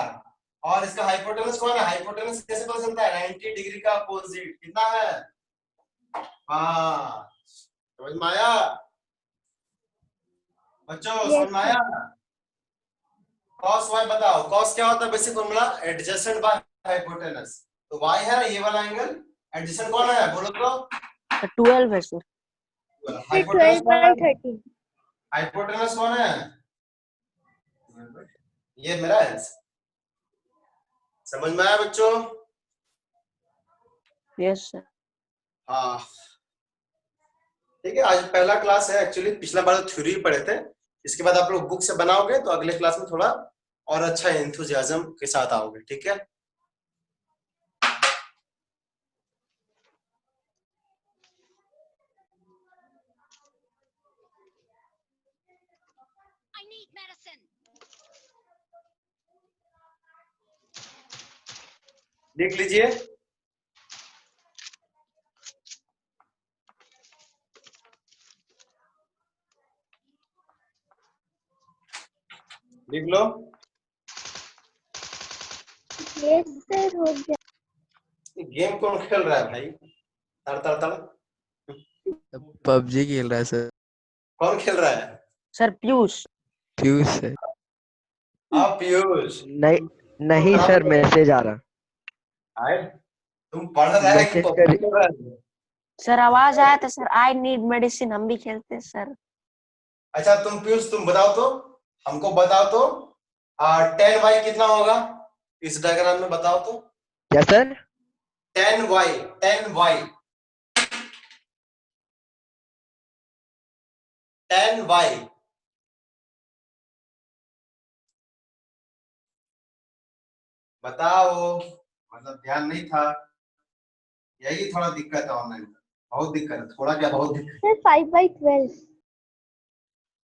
और इसका हाइपोटेनस कौन है? हाइपोटेनस कैसे पता चलता है? 90 डिग्री का अपोजिट कितना है? 5। समझ में आया बच्चों? समझ में आया? cos y बताओ, cos क्या होता है basic formula? Adjacent by hypotenuse. तो y है ना ये वाला एंगल, एडजेसेंट कौन है बोलो तो? 12 है सर। हाइपोटेनस कौन है? 12/13। हाइपोटेनस कौन है? ये मेरा है। समझ में आया बच्चों? Yes sir. हाँ ठीक है, आज पहला क्लास है एक्चुअली, पिछला बार तो थ्योरी पढ़े थे, इसके बाद आप लोग बुक से बनाओगे तो अगले क्लास में थोड़ा और अच्छा एंथुजियाज्म के साथ आओगे, ठीक है? देख लीजिए, देख लो। यस सर हो गया। गेम कौन खेल रहा है भाई? तड़ तड़ तड़ पबजी खेल रहा है सर। कौन खेल रहा है? सर पीयूष। पीयूष है। आप पीयूष? नहीं सर, मैसेज आ रहा। आए तुम पढ़ रहा है कि मैसेज पबजी खेल रहा है? सर आवाज आया था सर, आई नीड मेडिसिन, हम भी खेलते हैं सर। अच्छा तुम पीयूष तुम बताओ तो, हमको बताओ तो 10y कितना होगा इस डायग्राम में, बताओ तो। क्या सर? 10y 10y 10y बताओ, मतलब ध्यान नहीं था, यही थोड़ा दिक्कत है ऑनलाइन में, बहुत दिक्कत है, थोड़ा क्या बहुत दिक्कत। सर 5/12।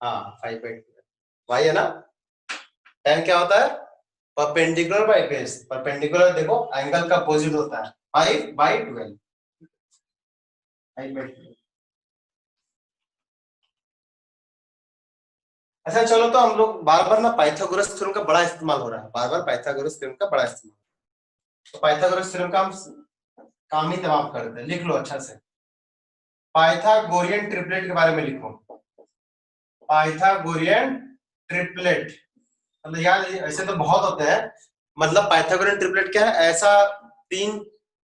हाँ 5/12 y है ना। 10 क्या होता है, परपेंडिकुलर बाय बेस, परपेंडिकुलर देखो एंगल का अपोजिट होता है, 5/12 5/12। अच्छा चलो, तो हम लोग बार बार ना पाइथागोरस थ्योरम का बड़ा इस्तेमाल हो रहा है, बार बार पाइथागोरस थ्योरम का बड़ा इस्तेमाल, तो पाइथागोरस थ्योरम का हम काम ही तमाम करते हैं, लिख लो अच्छा से। पाइथागोरियन ट्रिपलेट के बारे में लिखो, पाइथागोरियन ट्रिपलेट, मतलब यार ऐसे तो बहुत होते हैं, मतलब पाइथागोरियन ट्रिपलेट क्या है, ऐसा 3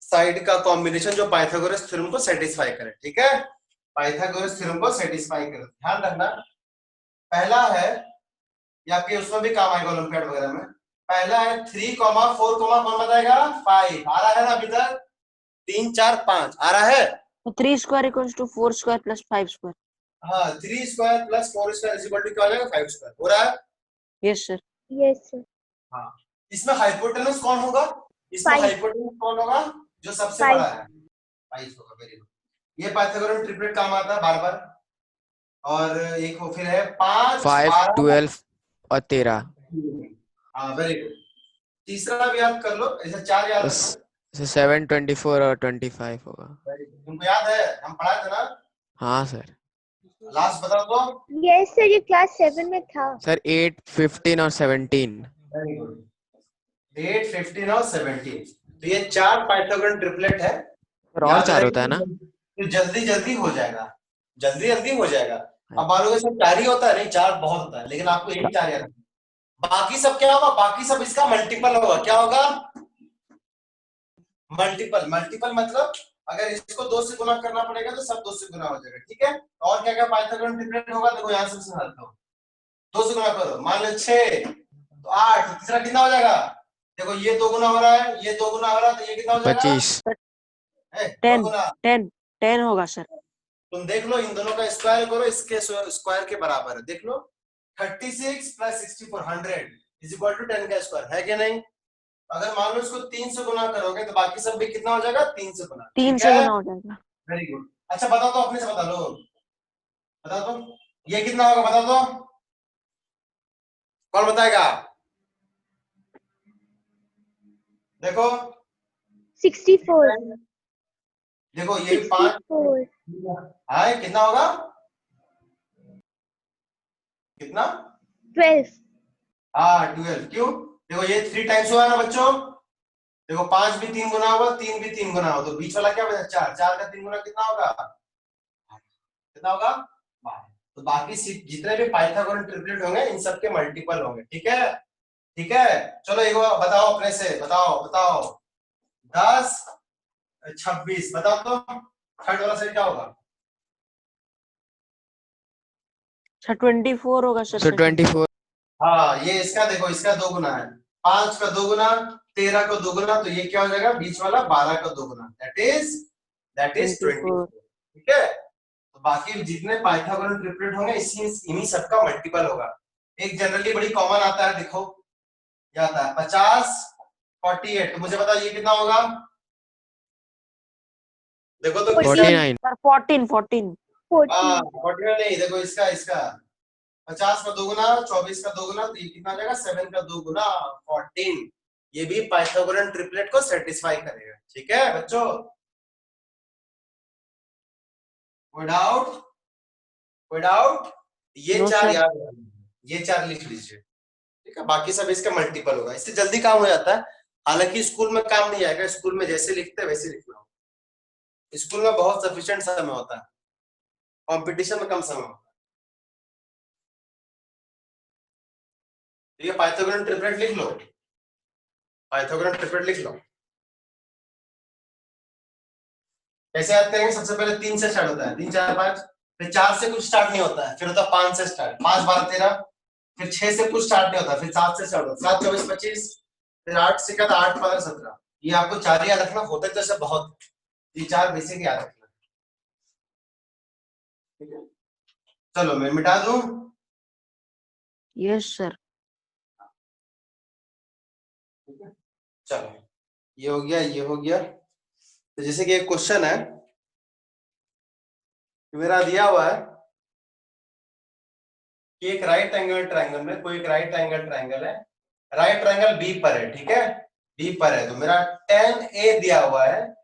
साइड का कॉम्बिनेशन जो पाइथागोरस थ्योरम को सेटिस्फाई करे, ठीक है, पाइथागोरस थ्योरम को सेटिस्फाई करे। ध्यान रखना, पहला है, या फिर उसमें भी काम आएगा ओलंपियाड वगैरह में, पहला है 3,4, कौन बताएगा, 5 आ रहा है ना अभी तक, 3 4 5 आ रहा है। तो 3 square equals to 4 square plus 5 square. हाँ 3 square plus 4 square is equal to क्या हो जाएगा, 5 स्क्वायर हो रहा है। Yes sir. Yes sir. हाँ, इसमें हाइपोटेनस कौन होगा, इसमें 5 हाइपोटेनस कौन होगा, जो सबसे 5 बड़ा है, 5 होगा, वेरी गुड। ये पाइथागोरस ट्रिपलेट काम आता है बार बार। और एक वो फिर है 5 5 12 12 और 13। हाँ वेरी गुड। तीसरा भी याद कर लो, ऐसे 4 याद रखना। 7 24 और 25 होगा। वेरी गुड, तुमको याद है, हम पढ़ाए थे ना। हाँ सर। लास्ट बताओ तो। यस सर, ये क्लास 7 में था। सर 8 15 और 17। वेरी गुड, 8 15 और 17, तो ये 4 पाइथागोरस ट्रिपलेट है। सर और याद 4 होता है रखिए, ना? तो जल्दी जल्दी हो जाएगा, जल्दी जल्दी हो जाएगा। अब मानोगे सब 4 ही होता है, नहीं 4 बहुत होता है, लेकिन आपको यही 4 याद रखना। बाकी सब क्या होगा, बाकी सब इसका मल्टीपल होगा, क्या होगा, मल्टीपल। मल्टीपल मतलब अगर इसको 2 से गुना करना पड़ेगा तो सब 2 से गुना हो जाएगा, ठीक है। और क्या क्या पाइथागोरस ट्रिपलेट होगा, देखो यहां से समझाता हूं। 2 से गुना करो, मान लो 6 तो 8, तो तीसरा कितना हो जाएगा, देखो ये 2 गुना हो रहा है, ये 2 गुना हो रहा है, तो ये कितना हो जाएगा, 25। 2 10 गुना। 10 10 होगा सर। तुम देख लो, इन दोनों का स्क्वायर करो, इसके स्क्वायर के बराबर है, देख लो 36 प्लस 64 100 इज इक्वल टू 10 का स्क्वायर है कि नहीं। अगर मान लो इसको 3 से गुना करोगे तो बाकी सब भी कितना हो जाएगा, 3 से गुना, 3 ठीक से है। गुना हो जाएगा। Very good. अच्छा बताओ तो, अपने से बता लो, बता दो ये कितना होगा, बता दो, कौन बताएगा, देखो 64 देखो ये भी 5 64 है, कितना होगा, कितना, 12 हाँ 12, क्यों, देखो ये 3 टाइम्स हुआ है ना बच्चों, देखो 5 भी 3 गुना होगा, 3 भी 3 गुना होगा, तो बीच वाला क्या बचा, 4, 4 का 3 गुना कितना होगा, कितना होगा, 12। तो बाकी जितने भी पाइथागोरस ट्रिपलेट होंगे इन सबके मल्टीपल होंगे, ठीक है, ठीक है। चलो एक बार बताओ अपने से, बताओ बताओ, 10 26 बताओ तो, थर्ड वाला सही क्या होगा, सर 24 होगा सर। सर 24। हाँ ये इसका देखो, इसका 2 गुना है, 5 का 2 गुना, 13 का 2 गुना, तो ये क्या हो जाएगा, बीच वाला 12 का 2 गुना, दैट इज 24, 24। ठीक है। तो बाकी जितने पाइथागोरस ट्रिपलेट होंगे इन्हीं सबका मल्टीपल होगा। एक जनरली बड़ी कॉमन आता है, देखो क्या आता है, 50 48, तो मुझे बता ये कितना होगा, देखो तो किसका, 49। सर 14 14। 14 49 नहीं, देखो इसका इसका 50 का 2 गुना, 24 का 2 गुना, तो ये कितना हो जाएगा, 7 का 2 गुना 14, ये भी पाइथागोरस ट्रिपलेट को सेटिस्फाई करेगा, ठीक है बच्चों, कोई डाउट, कोई डाउट, ये नो 4 सर। याद रखना, ये 4 लिख लीजिए, ठीक है, बाकी सब इसका मल्टीपल होगा, इससे जल्दी काम हो जाता है। हालांकि स्कूल में काम नहीं आएगा, स्कूल में जैसे लिखते हैं वैसे लिखना होगा, स्कूल में बहुत सफिशिएंट समय होता है, कंपटीशन में कम समय होता है। तो ये पाइथागोरस ट्रिपलेट लिख लो, पाइथागोरस ट्रिपलेट लिख लो। कैसे याद करेंगे? सबसे पहले 3 से स्टार्ट होता है, 3 4 5, फिर 4 से कुछ स्टार्ट नहीं होता है, फिर होता है 5 से स्टार्ट, 5 12 13, फिर 6 से कुछ स्टार्ट नहीं होता, फिर 7 से स्टार्ट होता है, 7 24 25, फिर 8 से क्या था, 8 15 17। ये आपको 4 याद रखना, होता है तो ऐसे बहुत, ये 4 बेसिक याद रखना, ठीक है। चलो मैं मिटा दूं, यस सर। चलो ये हो गया, ये हो गया। तो जैसे कि एक क्वेश्चन है मेरा दिया हुआ है कि एक राइट एंगल ट्रायंगल में, कोई एक राइट एंगल ट्रायंगल है, राइट ट्रायंगल बी पर है, ठीक है, बी पर है, तो मेरा tan A दिया हुआ है,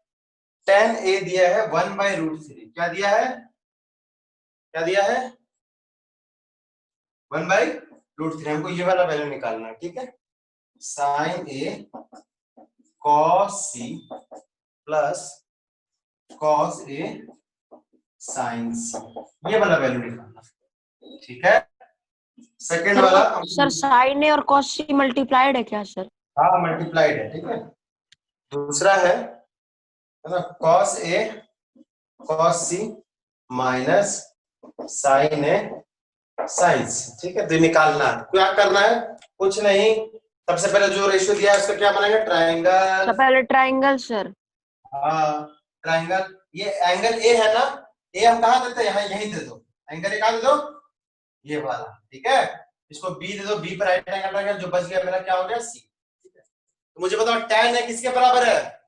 tan A दिया है 1/√3, क्या दिया है, क्या दिया है, 1/√3। हमको ये वाला वैल्यू निकालना है, ठीक है, sin A cos C plus cos A sin C, ये वाला वैल्यू निकालना, ठीक है। सेकंड वाला सर साइन ए और कॉस सी मल्टीप्लाइड है क्या सर? हाँ मल्टीप्लाइड है, ठीक है। दूसरा है ना, cos A cos C minus sin A sin C, ठीक है। तो निकालना है, क्या करना है, कुछ नहीं, सबसे पहले जो रेशियो दिया है उसका क्या बनेगा, ट्रायंगल, सबसे पहले ट्राइंगल सर। हाँ ट्रायंगल, ये एंगल ए है ना, ए हम कहाँ देते हैं, यहाँ यहीं दे दो, एंगल ए कहाँ दे दो, ये वाला, ठीक है। इसको बी दे दो, बी पर राइट एंगल ट्रायंगल, जो बच गया मेरा क्या हो गया, सी, ठीक है। तो मुझे बताओ tan है किसके बराबर है,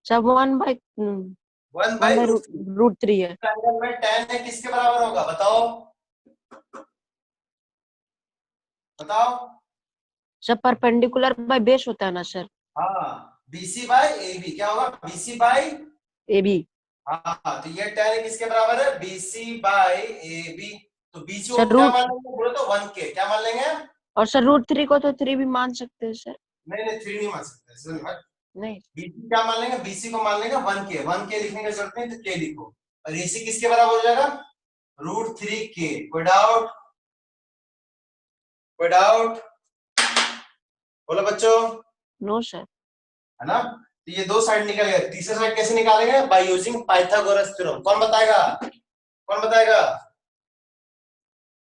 सर 1/√3 1/√3। है। ट्रायंगल में tan है किसके बराबर होगा, बताओ बताओ। सर परपेंडिकुलर बाय बेस होता है ना सर? हाँ BC/AB क्या होगा, BC/, ए बी। हाँ तो ये tan है किसके बराबर है, BC/AB। तो BC सर को क्या रूट, मान लेंगे, बोलो तो 1K, क्या मान लेंगे, और सर √3 को तो 3 भी मान सकते हैं सर। नहीं नहीं 3 नहीं मान सकते, सुन भाई, नहीं BC क्या मान लेंगे, BC को मान लेंगे 1K, 1K लिखने की जरूरत नहीं, तो K लिखो, और AC किसके बराबर हो जाएगा, √3K। कोई डाउट, कोई डाउट, बोलो बच्चों, नो सर। है ना। तो ये दो साइड निकल गए, तीसरा साइड कैसे निकालेंगे, बाय यूजिंग पाइथागोरस थ्योरम। कौन बताएगा, कौन बताएगा,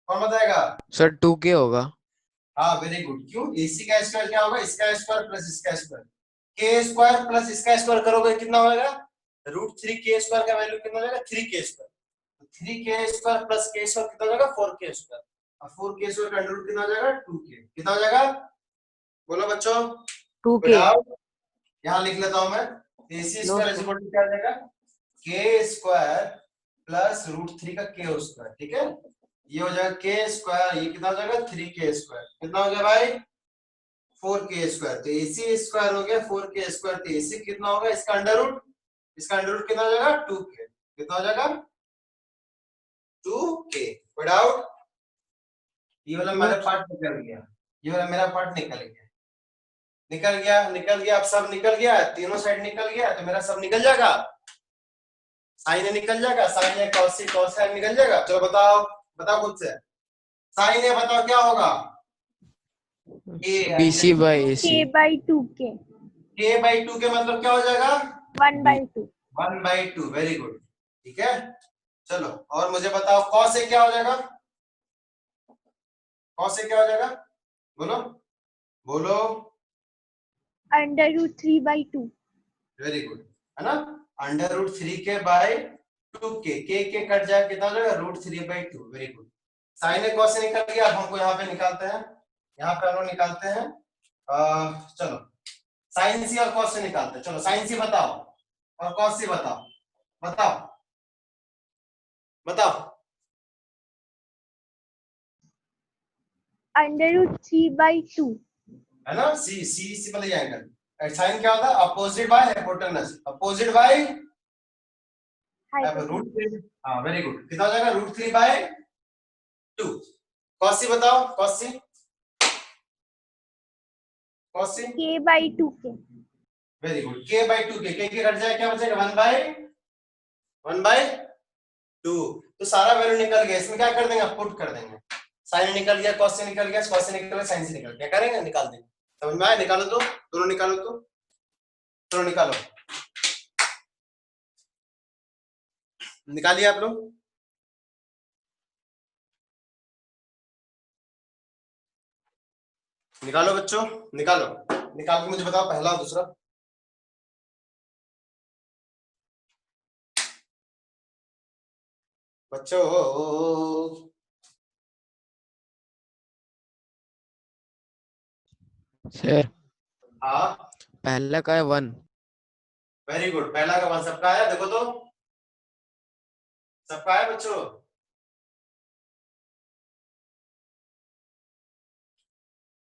कौन बताएगा, सर 2k होगा। हाँ वेरी गुड। क्यों, AC का स्क्वायर क्या होगा, इसका स्क्वायर प्लस इसका स्क्वायर, K स्क्वायर प्लस इसका स्क्वायर करोगे कितना होगा, √3K स्क्वायर का वैल्यू कितना हो जाएगा, 3K square, 3K square plus K square कितना हो जाएगा, 4K स्क्वायर, और 4K स्क्वायर का अंडर कितना हो जाएगा, 2K, कितना हो जाएगा, बोलो बच्चों, 2k। यहाँ लिख लेता हूं मैं, AC no square is sir. Equal to क्या आ जाएगा, K स्क्वायर प्लस √3 का K स्क्वायर, ठीक है, ये हो जाएगा K स्क्वायर, ये कितना हो जाएगा, 3K स्क्वायर, कितना हो गया भाई, 4K स्क्वायर। तो AC स्क्वायर हो गया 4K स्क्वायर, तो AC कितना होगा, इसका अंडर रूट, इसका अंडर रूट कितना हो जाएगा, 2K, कितना हो जाएगा, 2K। कोई डाउट, ये वाला मेरा पार्ट निकल गया, ये वाला मेरा पार्ट निकल गया, निकल गया, निकल गया, अब सब निकल गया, तीनों साइड निकल गया, तो मेरा सब निकल जाएगा, साइन ए निकल जाएगा, साइन ए कॉस ए निकल जाएगा। चलो बताओ, बताओ खुद से, साइन ए बताओ क्या होगा, BC/AC। K/2K, K/2 के मतलब क्या हो जाएगा, 1/2। 1/2, वेरी गुड, ठीक है। चलो और मुझे बताओ कॉस ए क्या हो जाएगा, कॉस ए क्या हो जाएगा, बोलो बोलो, √3/2। वेरी गुड, है ना, √3K/2K, के कट जाए कितना हो जाएगा, √3/2, very good. Sign A cos A निकल गया, अब हमको यहाँ पे निकालते हैं, यहाँ पे हम लोग निकालते हैं, चलो साइन सी और कॉस से निकालते हैं। चलो साइन सी बताओ और कॉस सी बताओ, बताओ बताओ, √3/2। है ना, सी मतलब ये एंगल, साइन क्या होता है, opposite by hypotenuse, opposite bye √3, हाँ वेरी गुड, कितना हो जाएगा, √3/2। कॉस सी बताओ, कॉस सी, कॉस सी, K/2K। वेरी गुड, K/2K, के कट जाए क्या बचेगा, 1/2। तो सारा वैल्यू निकल गया, इसमें क्या कर देंगे, पुट कर देंगे, साइन निकल गया, कॉस से निकल गया, कॉस से निकल गया, साइन से निकल गया, क्या करेंगे, निकाल देंगे। समझ में आया, निकालो तो, दोनों निकालो तो, दोनों निकालो। निकालिए आप लोग। निकालो बच्चों, निकालो, निकाल के मुझे बताओ पहला और दूसरा। बच्चों सर हाँ, पहला का है 1। वेरी गुड, पहला का 1 सबका आया, देखो तो सबका आया बच्चों।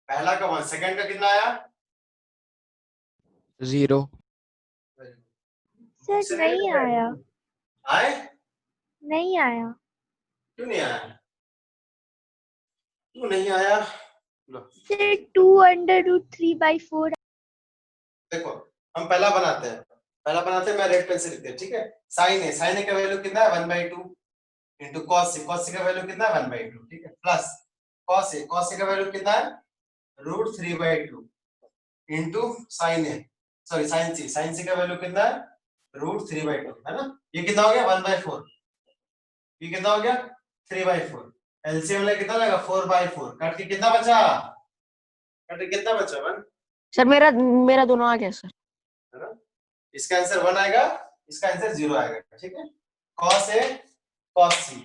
पहला का 1, सेकंड का कितना आया? 0। सर नहीं आया, आए? नहीं आया। क्यों नहीं आया? क्यों नहीं आया? लो, सर 2√3/4। देखो हम पहला बनाते हैं, मैं रेड पेन से लिखते हैं, ठीक है। साइन है, साइन का वैल्यू कितना है? 1/2 इंटू कॉस से, कॉस का वैल्यू कितना है? 1/2, ठीक है। प्लस कॉस का वैल्यू कितना है? √3/2 इंटू साइन है, सॉरी साइन सी का वैल्यू कितना है? √3/2, है ना। ये कितना हो गया? 1/4। ये कितना हो गया? 3/4। एलसीएम में कितना लगेगा? 4/4। कट के कितना बचा? कट के कितना बचा? 1, सर मेरा मेरा दोनों आ गया सर। है ना। इसका आंसर 1 आएगा, इसका आंसर 0 आएगा, ठीक है। कॉस है कॉस सी,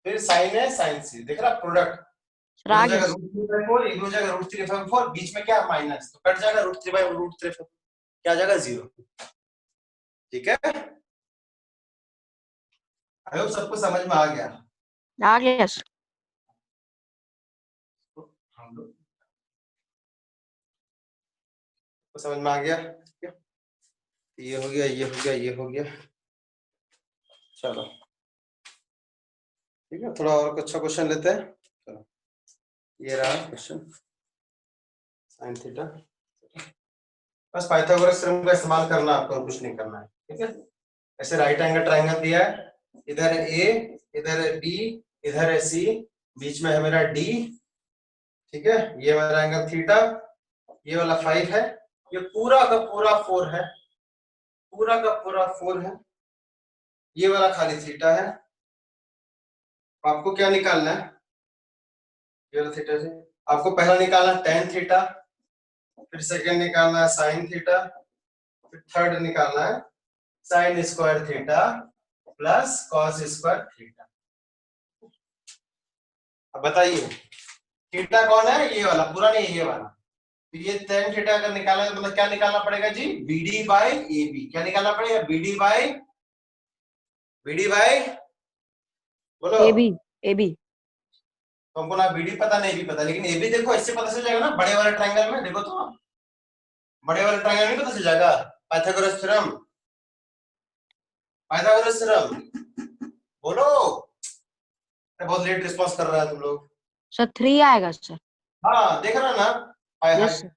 फिर साइन है साइन सी, देख रहा प्रोडक्ट। सर आ गया जगह सर। √3/4, एक दो जगह √3/4, बीच में क्या माइनस, तो कट जाएगा √3/4, क्या आ जाएगा? 0, ठीक है। आई होप सबको समझ में आ गया। आ गया सर। हम लोग को समझ में आ गया, ठीक है। ये हो गया, ये हो गया, ये हो गया, चलो ठीक है। थोड़ा और अच्छा क्वेश्चन लेते हैं, चलो ये रहा क्वेश्चन, साइन थीटा। बस पाइथागोरस थ्योरम का इस्तेमाल करना आपको, कुछ नहीं करना है, ठीक है। ऐसे राइट एंगल ट्रायंगल दिया है, इधर है ए, इधर है बी, इधर है सी, बीच में है मेरा डी, ठीक है। ये वाला एंगल थीटा, ये वाला 5 है, ये पूरा का पूरा 4 है, पूरा का पूरा 4 है, ये वाला खाली थीटा है। आपको क्या निकालना है? ये वाला थीटा से आपको पहला निकालना है tan थीटा, फिर सेकंड निकालना है sin थीटा, फिर थर्ड निकालना है sin square theta plus cos square theta. अब बताइए थीटा कौन है? ये वाला पूरा नहीं, ये वाला। तो ये tan थीटा अगर निकालना है तो मतलब क्या निकालना पड़ेगा जी? BD by AB। क्या निकालना पड़ेगा? BD बाई बोलो। AB तो हमको ना BD पता नहीं भी पता, लेकिन AB देखो इससे पता चल जाएगा ना, बड़े वाले ट्रायंगल में देखो तो, बड़े वाले ट्रायंगल में पता चल जाएगा। पाइथागोरस थ्योरम, पाइथागोरस थ्योरम बोलो। बहुत लेट रिस्पांस कर रहा है तुम लोग। सर 3 आएगा सर। हाँ देख रहा ना, हाय हाय। Yes sir.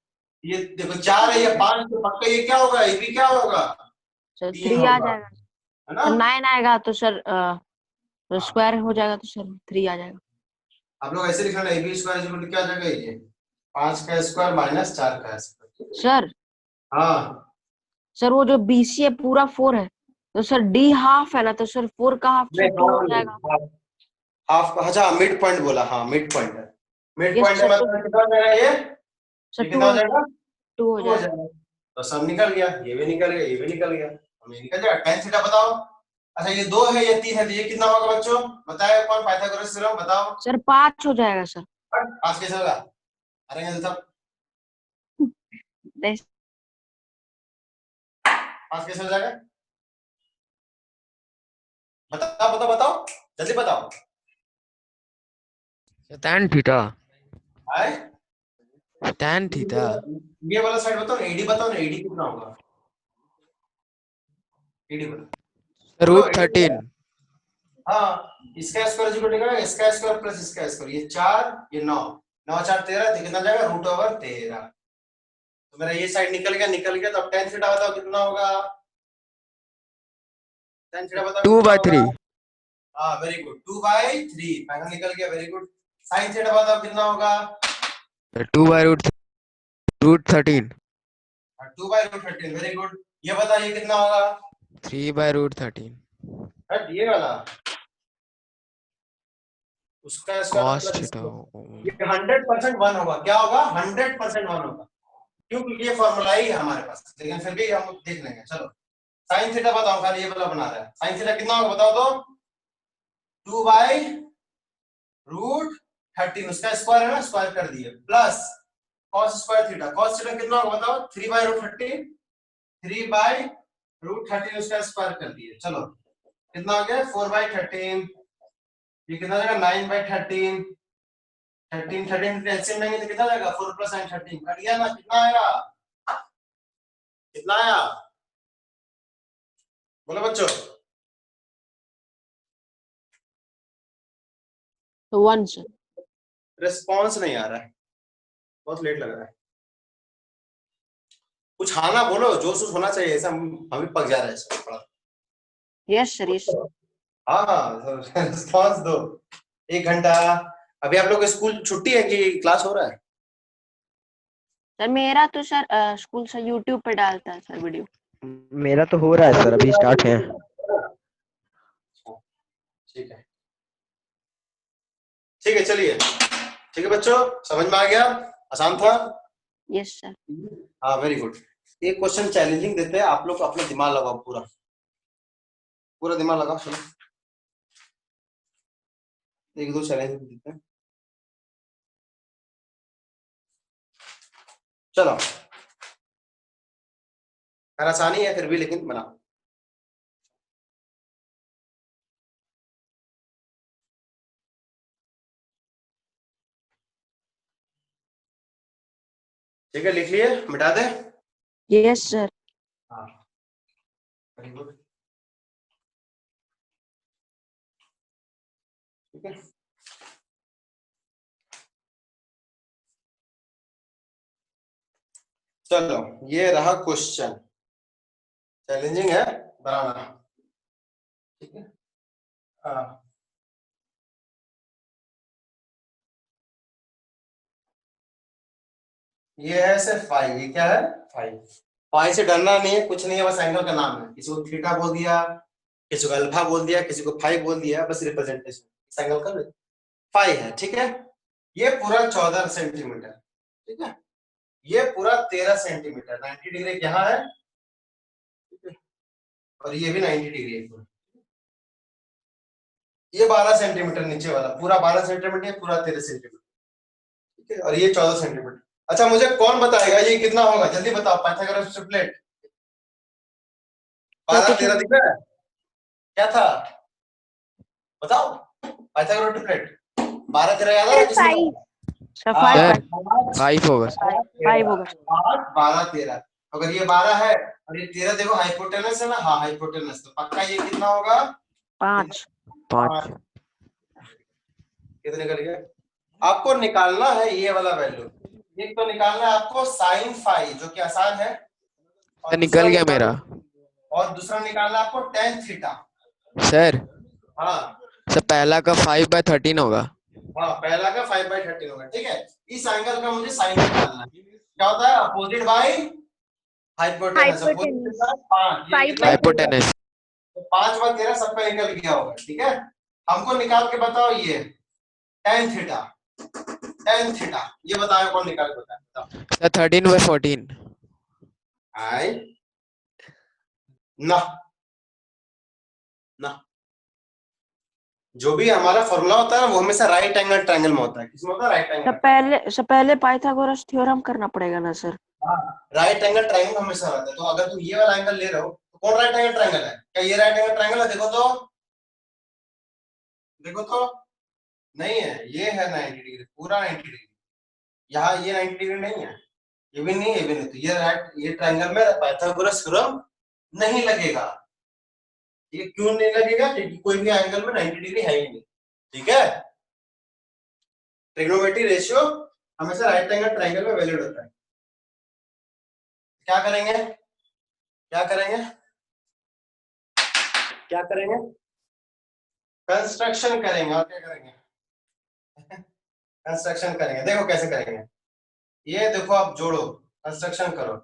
ये देखो 4 है, ये 5 तो पक्का, ये क्या होगा? ये भी क्या होगा? सर 3 3 आ होगा, जाएगा। है ना। सर 9 आएगा तो सर स्क्वायर हो जाएगा तो सर 3 आ जाएगा। आप लोग ऐसे लिखना, AB स्क्वायर इक्वल टू क्या आ जाएगा? ये 5 का स्क्वायर माइनस 4 का स्क्वायर। सर हाँ सर वो जो BC है पूरा 4 है, तो सर D हाफ है ना, तो सर 4 का हाफ सर 2 हो जाएगा। हाफ, अच्छा मिड पॉइंट बोला, हाँ मिड पॉइंट है। Mid yes point sir. मतलब कितना हो जाएगा? ये सर कितना हो जाएगा? 2 हो 2 हो जाएगा। जाएगा। तो सब निकल गया, ये भी निकल गया, ये भी निकल गया, हमें निकल जाएगा। tan थीटा बताओ। अच्छा ये 2 है, ये 3 है, तो ये कितना होगा बच्चों? बताओ कौन? पाइथागोरस थ्योरम बताओ। सर 5 हो जाएगा सर। 5 कैसे होगा? अरे जल्दी सब, नहीं 5 कैसे हो जाएगा? बताओ बताओ बताओ, जल्दी बताओ। tan थीटा, आए tan थीटा ये वाला साइड बताओ ना, एडी बताओ ना, एडी कितना होगा? एडी बताओ, बोलो AD कितना है? √13। हाँ इसका स्क्वायर इक्वल टू इसका स्क्वायर प्लस इसका स्क्वायर, ये 4 ये 9, 9 4 13, तो कितना जाएगा? √13। तो मेरा ये साइड निकल गया, तो अब tan थीटा बताओ कितना होगा? tan थीटा बताओ कितना होगा? 2/3। हाँ वेरी गुड, 2/3, फाइनल निकल गया, वेरी गुड। sin थीटा बताओ कितना होगा? 2/√13। 2/√13, वेरी गुड। ये बताइए कितना होगा? 3/√13। हट ये वाला उसका cos स्क्वायर थीटा ये 100% 1 होगा। क्या होगा? 100% 1 होगा। क्यों? क्योंकि ये फॉर्मूला ही है हमारे पास, लेकिन फिर भी हम देख लेंगे। चलो साइन थीटा बताओ, खाली ये वाला बना रहा है। साइन थीटा कितना होगा बताओ तो? 2/√13 उसका स्क्वायर है ना, स्क्वायर कर दिए, plus cos square theta. cos theta कितना होगा बताओ? 3/√13 3/√13 उसका स्क्वायर कर दिए। चलो कितना हो गया? 4/13। ये कितना जाएगा? 9/13। 13 एलसीएम लेंगे तो कितना जाएगा? 4 + 9 13 कट गया ना? कितना आएगा? कितना आया बोलो बच्चों? तो 1 सर। रिस्पॉन्स नहीं आ रहा है, बहुत लेट लग रहा है। कुछ हाँ ना बोलो, जोश होना चाहिए, ऐसा हम भी पक जा रहे हैं सब थोड़ा। Yes sir, yes. हाँ रिस्पॉन्स दो। 1 घंटा अभी आप लोग स्कूल छुट्टी है कि क्लास हो रहा है? सर मेरा तो सर स्कूल से यूट्यूब पे डालता है सर वीडियो। मेरा तो हो रहा है सर, अभी स्टार्ट है। ठीक है ठीक है, चलिए ठीक है बच्चों, समझ में आ गया? आसान था? Yes sir. हाँ वेरी गुड। एक क्वेश्चन चैलेंजिंग देते हैं, आप लोग अपना दिमाग लगाओ, पूरा पूरा दिमाग लगाओ। चलो 1-2 चैलेंज देते हैं। चलो खैर आसानी है फिर भी, लेकिन बनाओ। ठीक है लिख लिए? मिटा दे? Yes sir. हाँ वेरी गुड। ठीक है चलो ये रहा क्वेश्चन, चैलेंजिंग है बनाना। ठीक है हाँ ये है सिर्फ फाई। ये क्या है? फाई। फाई से डरना नहीं है, कुछ नहीं है, बस एंगल का नाम है। किसी को थीटा बोल दिया, किसी को अल्फा बोल दिया, किसी को फाई बोल दिया, बस रिप्रेजेंटेशन इस एंगल का फाई है। ठीक है ये पूरा 14 सेंटीमीटर। ठीक है ये पूरा 13 सेंटीमीटर। 90 डिग्री यहाँ है, ठीक है? और ये भी 90 डिग्री है पूरा। ये 12 सेंटीमीटर नीचे वाला पूरा 12 सेंटीमीटर, पूरा 13 सेंटीमीटर। ठीक है और ये 14 सेंटीमीटर। अच्छा मुझे कौन बताएगा ये कितना होगा? जल्दी बताओ, पाइथागोरस ट्रिपलेट। 12 13 दिख रहा है? क्या था बताओ? पाइथागोरस ट्रिपलेट 12 13 याद आ रहा है सर किसने? 5। सर सर 5 5 होगा। 5 होगा। 12 13। अगर ये 12 है और ये 13 देखो हाइपोटेनस है ना? हाँ हाइपोटेनस, तो पक्का ये कितना होगा? 5। 5 कितने कर गया? आपको निकालना है ये वाला वैल्यू। एक तो निकालना है आपको साइन फाई, जो कि आसान है, और निकल गया मेरा। और दूसरा निकालना है आपको टेन थीटा। सर हाँ सर पहला का 5/13 होगा। हाँ पहला का 5/13 होगा। ठीक है इस एंगल का मुझे साइन निकालना है। क्या होता है? Opposite by hypotenuse. Opposite hypotenuse. 5, ये कितना? हाइपोटेनस। 5/13 सबका निकल गया होगा। ठीक है हमको निकाल के बताओ ये टेन थीटा। टेन थीटा ये बताओ कौन निकाल के बताओ? सर 13/14। आई ना ना, जो भी हमारा फॉर्मूला होता है ना वो हमेशा राइट एंगल ट्रायंगल में होता है। किसमें होता है? Right angle. से पहले पाइथागोरस थ्योरम करना पड़ेगा ना सर? राइट एंगल ट्रायंगल हमेशा रहता है। तो अगर तुम ये वाला एंगल ले रहे हो तो कौन राइट एंगल ट्रायंगल है? क्या ये राइट एंगल ट्रायंगल है? देखो तो, देखो तो। नहीं है, ये है 90 डिग्री, पूरा 90 डिग्री। यहाँ ये 90 डिग्री नहीं है, ये भी नहीं, ये भी नहीं। तो ये राइट, ये ट्रायंगल में पाइथागोरस थ्योरम नहीं लगेगा। ये क्यों नहीं लगेगा? क्योंकि कोई भी एंगल में 90 डिग्री है ही नहीं। ठीक है ट्रिग्नोमेट्री रेशियो हमेशा राइट एंगल ट्रायंगल में वैलिड होता है। क्या करेंगे? क्या करेंगे? क्या करेंगे? कंस्ट्रक्शन करेंगे। और क्या करेंगे? कंस्ट्रक्शन करेंगे। देखो कैसे करेंगे। ये देखो आप जोड़ो, कंस्ट्रक्शन करो।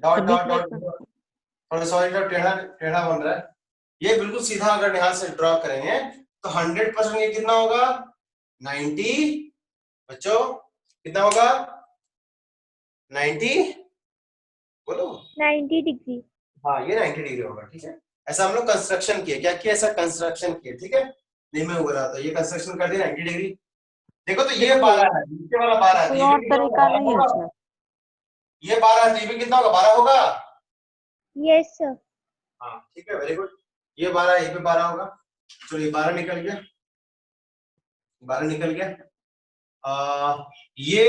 डॉट डॉट डॉट, थोड़ा सॉरी, टेढ़ा टेढ़ा बन रहा है। ये बिल्कुल सीधा अगर यहाँ से ड्रॉ करेंगे तो 100% ये कितना होगा 90 बच्चों कितना होगा 90 बोलो 90 डिग्री। हाँ ये 90 डिग्री होगा ठीक है। ऐसा हम लोग कंस्ट्रक्शन किए क्या किया ऐसा कंस्ट्रक्शन किए ठीक है। नहीं मैं हो रहा था ये कंस्ट्रक्शन कर दिया 90 डिग्री। देखो तो ये 12 है नीचे वाला 12 है तो कोई ये और भी कितना तरीका होगा? नहीं है सर? ये 12 है तो ये भी कितना होगा 12 होगा। Yes sir. हाँ ठीक है वेरी गुड। ये 12 ये भी 12 होगा। चलो ये 12 निकल गया 12 निकल गया। ये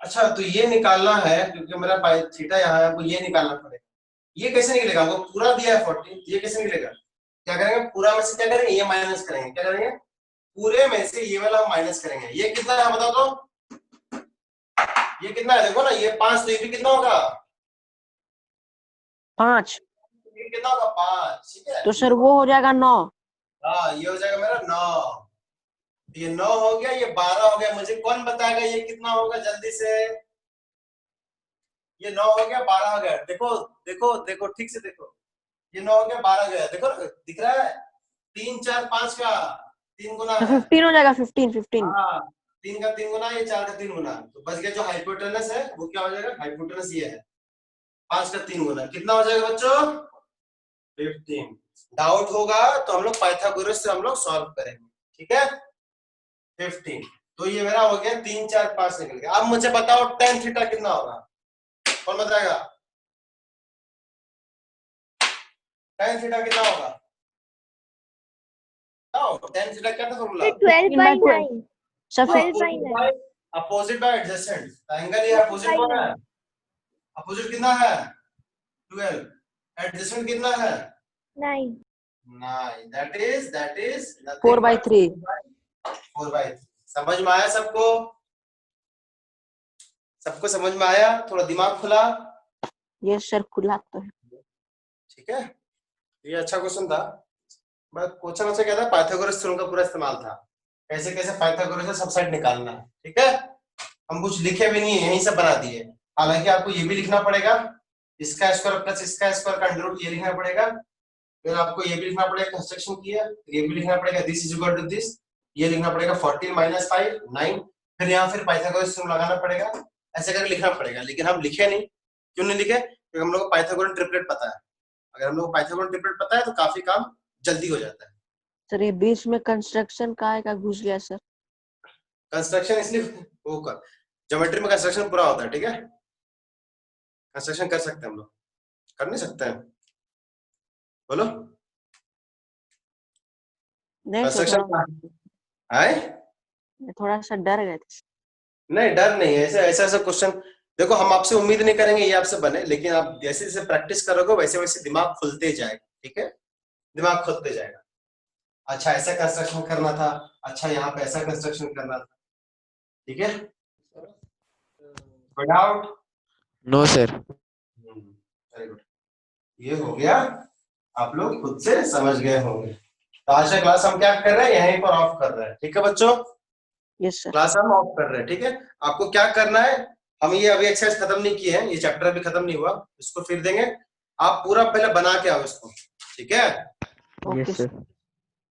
अच्छा तो ये निकालना है क्योंकि मेरा पाई थीटा यहाँ है आपको ये निकालना पड़ेगा। ये कैसे निकलेगा वो पूरा दिया है 40 ये कैसे निकलेगा क्या करेंगे पूरा में से क्या करेंगे ये माइनस करेंगे क्या करेंगे पूरे में से ये वाला हम माइनस करेंगे। ये कितना है बताओ तो ये कितना है देखो ना ये 5 तो ये भी कितना होगा 5 ये कितना होगा 5 ठीक है। तो सर वो हो जाएगा 9। हाँ ये हो जाएगा मेरा 9 ये 9 हो गया ये 12 हो गया। मुझे कौन बताएगा ये कितना होगा जल्दी से। ये 9 हो गया 12 हो गया देखो देखो देखो ठीक से देखो ये 9 हो गया 12 गया देखो ना दिख रहा है 3 4 5 का 3 गुना तो है। 15 हो जाएगा 15। हाँ 3 का 3 गुना ये 4 का 3 गुना तो बच गया जो हाइपोटेनस है वो क्या हो जाएगा हाइपोटेनस ये है 5 का 3 गुना कितना हो जाएगा बच्चों 15। डाउट होगा तो हम लोग पाइथागोरस से हम लोग सॉल्व करेंगे ठीक है 15। तो ये मेरा हो गया 3 4 5 निकल गया। अब मुझे बताओ tan थीटा कितना होगा कौन बताएगा tan थीटा कितना होगा tan थीटा क्या था formula 12/9। Sir 12/9। Opposite bye adjacent angle ये अपोजिट कौन है अपोजिट कितना है 12 एडजेसेंट कितना है 9। 9 दैट इज 4/3 4/3। समझ में आया सबको सबको समझ में आया थोड़ा दिमाग खुला ये सर खुला तो है। ठीक है। ये अच्छा क्वेश्चन था बस क्वेश्चन अच्छा क्या था पाइथागोरस थ्योरम का पूरा इस्तेमाल था कैसे कैसे पाइथागोरस से सबसेट निकालना है ठीक है। हम कुछ लिखे भी नहीं है यहीं से बना दिए। हालांकि आपको ये भी लिखना पड़ेगा इसका स्क्वायर प्लस इसका स्क्वायर का अंडर रूट ये लिखना पड़ेगा। फिर आपको ये भी लिखना पड़ेगा कंस्ट्रक्शन की है ये भी लिखना पड़ेगा this is equal to this ये लिखना पड़ेगा 14 - 5 9 फिर यहाँ फिर पाइथागोरस थ्योरम लगाना पड़ेगा ऐसे करके लिखना पड़ेगा। लेकिन हम लिखे नहीं क्यों नहीं लिखे क्योंकि हम लोग को पाइथागोरस ट्रिपलेट पता है। अगर हम लोग को पाइथागोरस ट्रिपलेट पता है तो काफी काम जल्दी हो जाता है। सर ये बीच में कंस्ट्रक्शन का घुस गया सर। कंस्ट्रक्शन इसलिए वो कर ज्योमेट्री में कंस्ट्रक्शन पूरा होता है ठीक है। कंस्ट्रक्शन कर सकते हैं हम लोग कर नहीं सकते हैं बोलो नहीं सर कंस्ट्रक्शन है थोड़ा सा डर गए थे। नहीं डर नहीं है ऐसा ऐसा क्वेश्चन देखो हम आपसे उम्मीद नहीं करेंगे ये आपसे बने लेकिन आप जैसे जैसे प्रैक्टिस करोगे वैसे वैसे दिमाग खुलते जाएगा ठीक है दिमाग खुलते जाएगा। अच्छा ऐसा कंस्ट्रक्शन करना था अच्छा यहाँ पे ऐसा कंस्ट्रक्शन करना था ठीक है। कोई doubt no sir very good ये हो गया आप लोग खुद से समझ गए होंगे। तो आज का क्लास हम क्या कर रहे हैं यहीं पर ऑफ कर रहे हैं ठीक है बच्चों यस सर क्लास हम ऑफ कर रहे हैं ठीक है। आपको क्या करना है हम ये अभी एक्सरसाइज खत्म नहीं किए हैं ये चैप्टर अभी खत्म नहीं हुआ इसको फिर देंगे आप पूरा पहले बना के आओ इसको ठीक है। ओके यस सर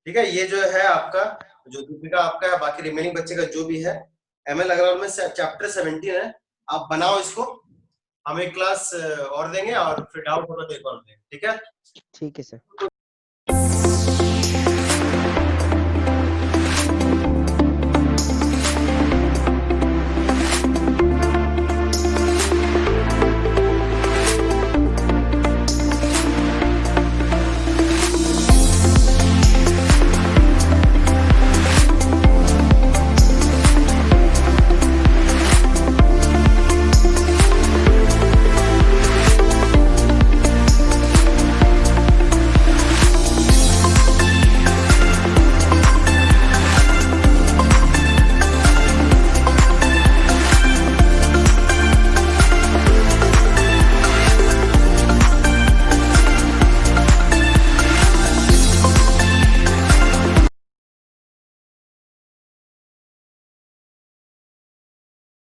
ठीक है ये जो है आपका जो दीपिका आपका है बाकी रिमेनिंग बच्चे का जो भी है ML अग्रवाल में चैप्टर 17 है आप बनाओ इसको हम एक क्लास और देंगे और फिर डाउट होगा तो एक और देंगे ठीक है। ठीक है सर।